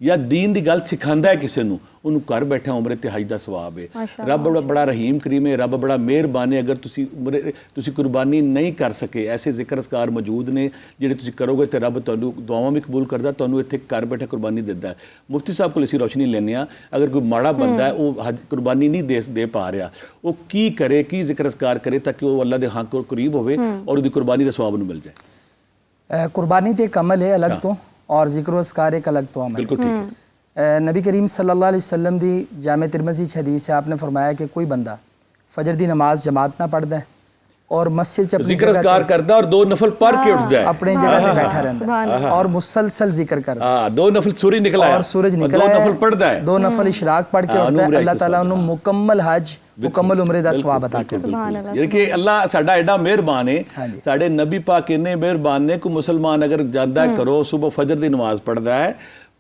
ਜਾਂ ਦੀਨ ਦੀ ਗੱਲ ਸਿਖਾਉਂਦਾ ਹੈ ਕਿਸੇ ਨੂੰ, ਉਹਨੂੰ ਘਰ ਬੈਠਾ ਉਮਰੇ ਤੇ ਹਜ ਦਾ ਸਵਾਬ ਹੈ। ਰੱਬ ਬੜਾ ਰਹੀਮ ਕਰੀਮ ਹੈ, ਰੱਬ ਬੜਾ ਮਿਹਰਬਾਨ ਹੈ। ਅਗਰ ਤੁਸੀਂ ਕੁਰਬਾਨੀ ਨਹੀਂ ਕਰ ਸਕੇ, ਐਸੇ ਜ਼ਿਕਰ ਅਜ਼ਕਾਰ ਮੌਜੂਦ ਨੇ ਜਿਹੜੇ ਤੁਸੀਂ ਕਰੋਗੇ ਤੇ ਰੱਬ ਤੁਹਾਨੂੰ ਦੁਆਵਾਂ ਵੀ ਕਬੂਲ ਕਰਦਾ, ਤੁਹਾਨੂੰ ਇੱਥੇ ਘਰ ਬੈਠਾ ਕੁਰਬਾਨੀ ਦਿੰਦਾ ਹੈ। ਮੁਫਤੀ ਸਾਹਿਬ ਕੋਲ ਅਸੀਂ ਰੋਸ਼ਨੀ ਲੈਂਦੇ ਹਾਂ, ਅਗਰ ਕੋਈ ਮਾੜਾ ਬੰਦਾ ਹੈ, ਉਹ ਹਜ ਕੁਰਬਾਨੀ ਨਹੀਂ ਦੇ ਪਾ ਰਿਹਾ, ਉਹ ਕੀ ਕਰੇ, ਕੀ ਜ਼ਿਕਰ ਅਜ਼ਕਾਰ ਕਰੇ ਤਾਂ ਕਿ ਉਹ ਅੱਲਾਹ ਦੇ ਹੱਕ ਕਰੀਬ ਹੋਵੇ ਔਰ ਉਹਦੀ ਕੁਰਬਾਨੀ ਦਾ ਸਵਾਬ ਨੂੰ ਮਿਲ ਜਾਏ। ਕੁਰਬਾਨੀ ਤੇ ਇੱਕ ਅਮਲ ਹੈ ਅਲੱਗ ਤੋਂ और जिक्र अस्कार एक अलग तो अमल। बिल्कुल ठीक है। नबी करीम सल्लल्लाहु अलैहि वसल्लम दी जामे तिरमिज़ी च हदीस है, आपने फरमाया कि कोई बंदा फजर दी नमाज जमात ना पढ़दा है और मस्जिद च अपनी ਜ਼ਿਕਰ जगह ਅਜ਼ਕਾਰ ਕਰਦਾ ਔਰ 2 ਨਫਲ ਪੜ੍ਹ ਕੇ ਉੱਠਦਾ ਹੈ अपनी जगह पे बैठा रहता है और मुसलसल जिक्र करता है ਹਾਂ 2 नफल सूरज निकला है और सूरज और निकला 2 है, नफल पढ़दा है 2 नफल इशराक पढ़ के हाँ, उठता है, उम्र अल्लाह है ताला कि उन्हें मुकम्मल हज मुकम्मल उम्रे दा सवाब अता करता है। यानी कि अल्लाह साडा एडा मेहरबान है, हाँ जी। साडे नबी पाक इन्ने मेहरबान ने को मुसलमान अगर ਜਾਂਦਾ ਹੈ ਘਰੋਂ ਸੁਬਹ ਫਜਰ ਦੀ ਨਮਾਜ਼ ਪੜਦਾ ਹੈ,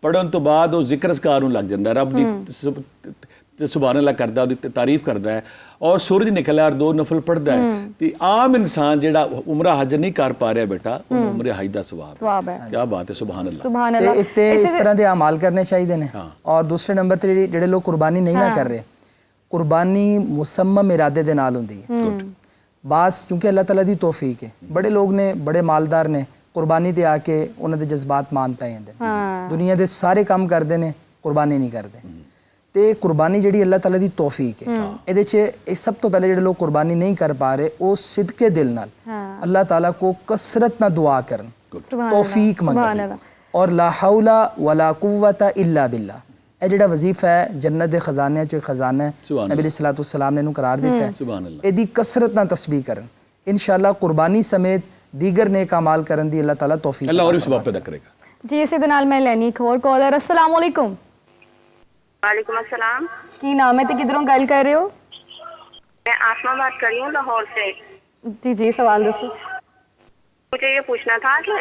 ਪੜਨ ਤੋਂ ਬਾਅਦ ਉਹ ਜ਼ਿਕਰ ਅਜ਼ਕਾਰ ਨੂੰ ਲੱਗ ਜਾਂਦਾ ਹੈ, ਰੱਬ ਦੀ ਸੁਭਾਨ ਅੱਲਾਹ ਕਰਦਾ, ਉਹਦੀ ਤਾਰੀਫ ਕਰਦਾ ਹੈ ਔਰ ਸੂਰਜ ਨਿਕਲਿਆ ਔਰ 2 ਨਫਲ ਪੜਦਾ ਹੈ ਤੇ ਆਮ ਇਨਸਾਨ ਜਿਹੜਾ ਉਮਰਾ ਹਜ ਨਹੀਂ ਕਰ ਪਾ ਰਿਹਾ ਬੇਟਾ, ਉਹ ਉਮਰੇ ਹਜ ਦਾ ਸਵਾਬ ਹੈ। ਕੀ ਬਾਤ ਹੈ, ਸੁਭਾਨ ਅੱਲਾਹ। ਸੁਭਾਨ ਤੇ ਅੱਲਾਹ। ਇੱਕ ਤੇ ਇਸ ਤਰ੍ਹਾਂ ਦੇ ਅਮਾਲ ਕਰਨੇ ਚਾਹੀਦੇ ਨੇ ਔਰ ਦੂਸਰੇ ਨੰਬਰ ਤੇ ਜਿਹੜੇ ਲੋਕ ਕੁਰਬਾਨੀ ਨਹੀਂ ਨਾ ਕਰ ਰਹੇ, ਕੁਰਬਾਨੀ ਮੁਸੰਮਮ ਇਰਾਦੇ ਦੇ ਨਾਲ ਹੁੰਦੀ ਹੈ। ਬਾਸ ਕਿਉਂਕਿ ਅੱਲਾਹ ਤਾਲਾ ਦੀ ਤੌਫੀਕ ਹੈ, ਬੜੇ ਲੋਕ ਨੇ, ਬੜੇ ਮਾਲਦਾਰ ਨੇ, ਕੁਰਬਾਨੀ ਤੇ ਆ ਕੇ ਉਹਨਾਂ ਦੇ ਜਜ਼ਬਾਤ ਮਾਨ ਪੈ ਜਾਂਦੇ ਨੇ, ਦੁਨੀਆ ਦੇ ਸਾਰੇ ਕੰਮ ਕਰਦੇ ਨੇ, ਕੁਰਬਾਨੀ ਨਹੀਂ ਕਰਦੇ। ਤੇ ਕੁਰਬਾਨੀ ਜਿਹੜੀ ਅੱਲਾਹ ਤਾਲਾ ਦੀ ਤੌਫੀਕ ਹੈ, ਇਹਦੇ 'ਚ ਇਹ ਸਭ ਤੋਂ ਪਹਿਲੇ ਜਿਹੜੇ ਲੋਕ ਕੁਰਬਾਨੀ ਨਹੀਂ ਕਰ ਪਾ ਰਹੇ, ਉਹ ਸਿਦਕੇ ਦਿਲ ਨਾਲ ਅੱਲਾਹ ਤਾਲਾ ਕੋ ਕਸਰਤ ਨਾਲ ਦੁਆ ਕਰਨ, ਤੌਫੀਕ ਮੰਗਣ ਔਰ ਲਾ ਹੌਲਾ ਵਲਾ ਕੁਵਤਾ ਇਲਾ ਬਿल्ला। ਇਹ ਜਿਹੜਾ ਵਜ਼ੀਫਾ ਹੈ ਜੰਨਤ ਦੇ ਖਜ਼ਾਨਿਆਂ 'ਚੋਂ ਇੱਕ ਖਜ਼ਾਨਾ ਹੈ, ਨਬੀ ਅਲੈਹਿ ਸਲਾਤੁ ਵਸਸਲਾਮ ਨੇ ਇਹਨੂੰ ਕਰਾਰ ਦਿੱਤਾ ਹੈ। ਇਹਦੀ ਕਸਰਤ ਨਾਲ ਤਸਬੀਹ ਕਰਨ, ਇਨਸ਼ਾਅੱਲਾ ਕੁਰਬਾਨੀ ਸਮੇਤ ਦੀਗਰ ਨੇਕ ਅਮਾਲ ਕਰਨ ਦੀ ਅੱਲਾਹ ਤਾਲਾ ਤੌਫੀਕ ਅੱਲਾਹ और भी सवाब पैदा करेगा। ਜੀ ਇਸੇ ਦੇ ਨਾਲ ਮੈਂ ਲੈਣੀ ਇੱਕ ਹੋਰ ਕਾਲਰ। अस्सलाम वालेकुम। वालेकुम अस्सलाम। ਕੀ ਨਾਮ ਹੈ ਤੇ ਕਿਧਰੋਂ ਗੱਲ ਕਰ ਰਹੇ ਹੋ? मैं आसमा बात कर रही हूँ लाहौर से। जी जी सवाल दसो। मुझे ये पूछना था कि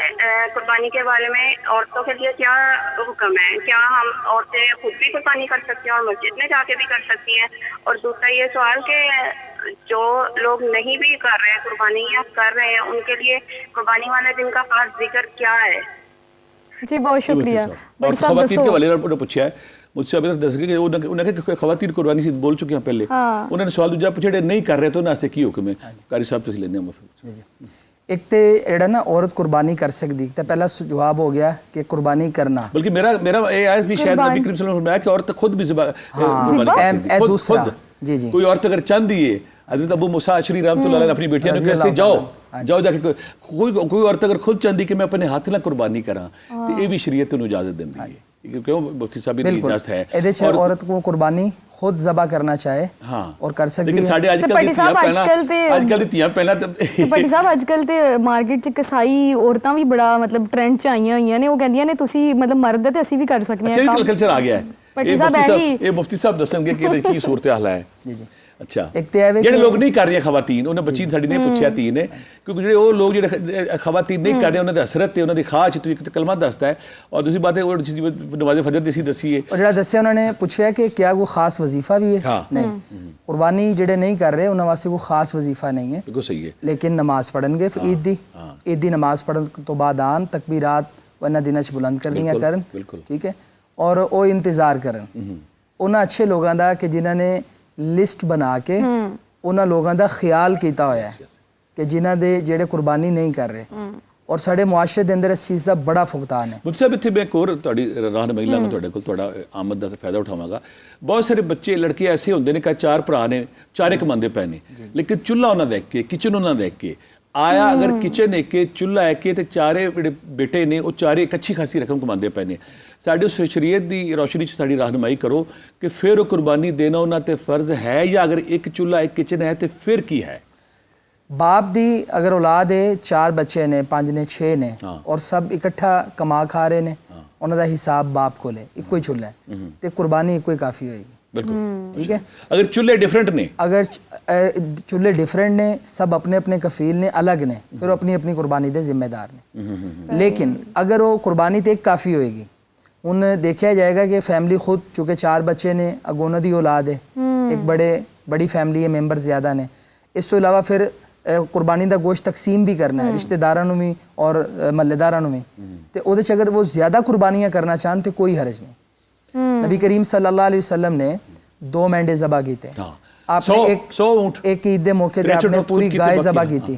कुर्बानी के बारे में औरतों के लिए क्या हुक्म है, क्या हम औरतें खुद भी कुर्बानी कर सकती हैं और मस्जिद में जाके भी कर सकती हैं? और दूसरा ये सवाल कि जो लोग नहीं भी कर रहे हैं कुर्बानी या कर रहे हैं, उनके लिए कुर्बानी वाले दिन का खास जिक्र क्या है? जी बहुत शुक्रिया। और बट साहब खवातीन के दसो। वाले ने पूछा है मुझसे, अभी तक दस कि उन्होंने कहा खवातीन कुर्बानी से बोल चुके हैं पहले, उन्होंने सवाल दूसरा पूछा ਜਿਹੜੇ नहीं कर रहे तो उन्होंने की हुक्म है? कारी साहब ਤੁਸੀਂ ਲੈਣੇ ਹੋ। ਇੱਕ ਤੇ ਜਿਹੜਾ ਨਾ ਔਰਤ ਕੁਰਬਾਨੀ ਕਰ ਸਕਦੀ, ਤਾਂ ਪਹਿਲਾ ਜਵਾਬ ਹੋ ਗਿਆ ਕਿ ਕੁਰਬਾਨੀ ਕਰਨਾ। बल्कि मेरा ये आयत भी शायद नबी करीम सल्लल्लाहु अलैहि वसल्लम ने फरमाया कि औरत खुद भी ਇਹ ਦੂਸਰਾ जी जी कोई औरत अगर चाहती है, हज़रत अबू मूसा अशरी रहमतुल्लाह अलैह ने अपनी बेटियां ने कहा से जाओ जाके कोई औरत अगर खुद चाहती कि मैं अपने हाथ ਨਾਲ कुर्बानी करा तो ये भी शरीयत ਨੂੰ इजाजत देती है। क्यों मुफ्ती साहब की इजाजत है ਇਹਦੇ ਚ ਔਰਤ को कुर्बानी खुद ज़बा करना चाहे हाँ और कर सकती लेकिन है। साढ़े आजकल दी ਧੀਆਂ ਪਹਿਲਾਂ ਭੱਟੀ ਸਾਹਿਬ ਅੱਜਕੱਲ ਤੇ ਮਾਰਕੀਟ ਚ ਕਸਾਈ ਔਰਤਾਂ ਵੀ ਬੜਾ ਮਤਲਬ ਟ੍ਰੈਂਡ ਚ ਆਈਆਂ ਹੋਈਆਂ ਨੇ, ਉਹ ਕਹਿੰਦੀਆਂ ਨੇ ਤੁਸੀਂ ਮਤਲਬ ਮਰਦ ਤੇ ਅਸੀਂ ਵੀ ਕਰ ਸਕਨੇ ਆ ਕੰਮ। ਕਲਚਰ ਆ ਗਿਆ ਹੈ। ਭੱਟੀ ਸਾਹਿਬ ਇਹ ਮੁਫਤੀ ਸਾਹਿਬ ਦੱਸਣਗੇ ਕਿ ਇਹਦੀ ਕੀ ਸੂਰਤ ਹਾਲ ਹੈ। जी जी ਅੱਛਾ ਇੱਕ ਤੇ ਇਹ ਜਿਹੜੇ ਲੋਕ ਨਹੀਂ ਕਰ ਰਹੀਆਂ ਖਵਾਤੀਨ, ਉਹਨਾਂ ਬੱਚੀ ਸਾਡੀ ਨੇ ਪੁੱਛਿਆ ਧੀ ਨੇ, ਕਿਉਂਕਿ ਜਿਹੜੇ ਉਹ ਲੋਕ ਜਿਹੜੇ ਖਵਾਤੀਨ ਨਹੀਂ ਕਰ ਰਹੇ ਉਹਨਾਂ ਦੀ ਹਸਰਤ ਤੇ ਉਹਨਾਂ ਦੀ ਖਾਜ ਤੂੰ ਇੱਕ ਕਲਮਾ ਦੱਸਦਾ ਹੈ ਔਰ ਦੂਸਰੀ ਬਾਤ ਹੈ ਉਹ ਨਵਾਜ਼ ਫਜਰ ਦੀ ਸੀ ਦੱਸੀ ਹੈ। और ਜਿਹੜਾ ਦੱਸਿਆ ਉਹਨਾਂ ਨੇ ਪੁੱਛਿਆ ਕਿ क्या कोई खास वजीफा भी है? हाँ। नहीं, कुर्बानी ਜਿਹੜੇ नहीं कर रहे ਉਹਨਾਂ ਵਾਸਤੇ ਕੋਈ ਖਾਸ ਵਜ਼ੀਫਾ नहीं है, ਬਿਲਕੁਲ ਸਹੀ ਹੈ। लेकिन नमाज पढ़नगे फिर ईद दी नमाज पढ़न तो बाद आन तकबीरात वरना दिनां च बुलंद करनियां करन, ठीक है, और ਉਹ इंतज़ार करन ਉਹਨਾਂ ਅੱਛੇ ਲੋਕਾਂ ਦਾ ਕਿ ਜਿਨ੍ਹਾਂ ਨੇ ਲਿਸਟ ਬਣਾ ਕੇ ਉਹਨਾਂ ਲੋਕਾਂ ਦਾ ਖਿਆਲ ਕੀਤਾ ਹੋਇਆ ਹੈ ਕਿ ਜਿਨ੍ਹਾਂ ਦੇ ਜਿਹੜੇ ਕੁਰਬਾਨੀ ਨਹੀਂ ਕਰ ਰਹੇ, ਔਰ ਸਾਡੇ ਮੁਆਸ਼ਰੇ ਦੇ ਅੰਦਰ ਇਸ ਚੀਜ਼ ਦਾ ਬੜਾ ਫੁਕਤਾਨ ਹੈ। ਮੁਝਸੇ ਇੱਥੇ ਮੈਂ ਇੱਕ ਹੋਰ ਤੁਹਾਡੀ ਰਹਿਨਮਾਈ ਲਾਂਗਾ, ਤੁਹਾਡੇ ਕੋਲ ਤੁਹਾਡਾ ਆਮਦ ਦਾ ਫਾਇਦਾ ਉਠਾਵਾਂਗਾ। ਬਹੁਤ ਸਾਰੇ ਬੱਚੇ ਲੜਕੇ ਐਸੇ ਹੁੰਦੇ ਨੇ ਕਿ 4 ਭਰਾ ਨੇ, ਚਾਰੇ ਕਮਾਉਂਦੇ ਪਏ ਨੇ, ਲੇਕਿਨ ਚੁੱਲ੍ਹਾ ਉਹਨਾਂ ਦੇਖ ਕੇ, ਕਿਚਨ ਉਹਨਾਂ ਦੇਖ ਕੇ ਆਇਆ, ਅਗਰ ਕਿਚਨ ਇੱਕ ਕੇ ਚੁੱਲ੍ਹਾ ਹੈ ਕਿ ਤੇ ਚਾਰੇ ਜਿਹੜੇ ਬੇਟੇ ਨੇ ਉਹ ਚਾਰੇ ਇੱਕ ਅੱਛੀ ਖਾਸੀ ਰਕਮ ਕਮਾਉਂਦੇ ਪਏ ਨੇ। ਸਾਡੇ ਉਸ ਸ਼ਰੀਅਤ ਦੀ ਰੌਸ਼ਨੀ 'ਚ ਸਾਡੀ ਰਹਿਨਮਾਈ ਕਰੋ ਕਿ ਫਿਰ ਉਹ ਕੁਰਬਾਨੀ ਦੇਣਾ ਉਹਨਾਂ ਤੇ ਫਰਜ਼ ਹੈ ਜਾਂ ਅਗਰ ਇੱਕ ਚੁੱਲ੍ਹਾ ਇੱਕ ਕਿਚਨ ਹੈ ਤੇ ਫਿਰ ਕੀ ਹੈ? ਬਾਪ ਦੀ ਅਗਰ ਔਲਾਦ ਹੈ, 4 ਬੱਚੇ ਨੇ, 5 ਨੇ, 6 ਨੇ, ਔਰ ਸਭ ਇਕੱਠਾ ਕਮਾ ਖਾ ਰਹੇ ਨੇ, ਉਹਨਾਂ ਦਾ ਹਿਸਾਬ ਬਾਪ ਕੋਲ ਹੈ, ਇੱਕੋ ਹੀ ਚੁੱਲ੍ਹਾ ਹੈ ਤੇ ਕੁਰਬਾਨੀ ਇੱਕੋ ਹੀ ਕਾਫੀ ਹੋਏਗੀ। ਬਿਲਕੁਲ ठीक है। अगर चूल्हे डिफरेंट ने, अगर चूल्हे डिफरेंट ने, सब अपने अपने कफील ने, अलग ने, फिर अपनी अपनी कुर्बानी दे जिम्मेदार ने। लेकिन अगर वो कुर्बानी तो एक काफ़ी होएगी, उन देखा जाएगा कि फैमिली खुद चूँकि 4 बच्चे ने, अगोना दी औलाद है, एक बड़ी फैमिली है, मैंबर ज़्यादा ने, इस तो इलावा फिर कुर्बानी का गोश्त तकसीम भी करना है रिश्तेदारों भी और महल्लेदारों भी, तो वो अगर वो ज़्यादा कुर्बानियाँ करना चाहन तो कोई हरज नहीं। नबी करीम सल्लल्लाहु अलैहि वसल्लम ने 2 मेंढे ज़बा किए थे, आपने एक ईद के मौके पे आपने पूरी गाय ज़बा की थी,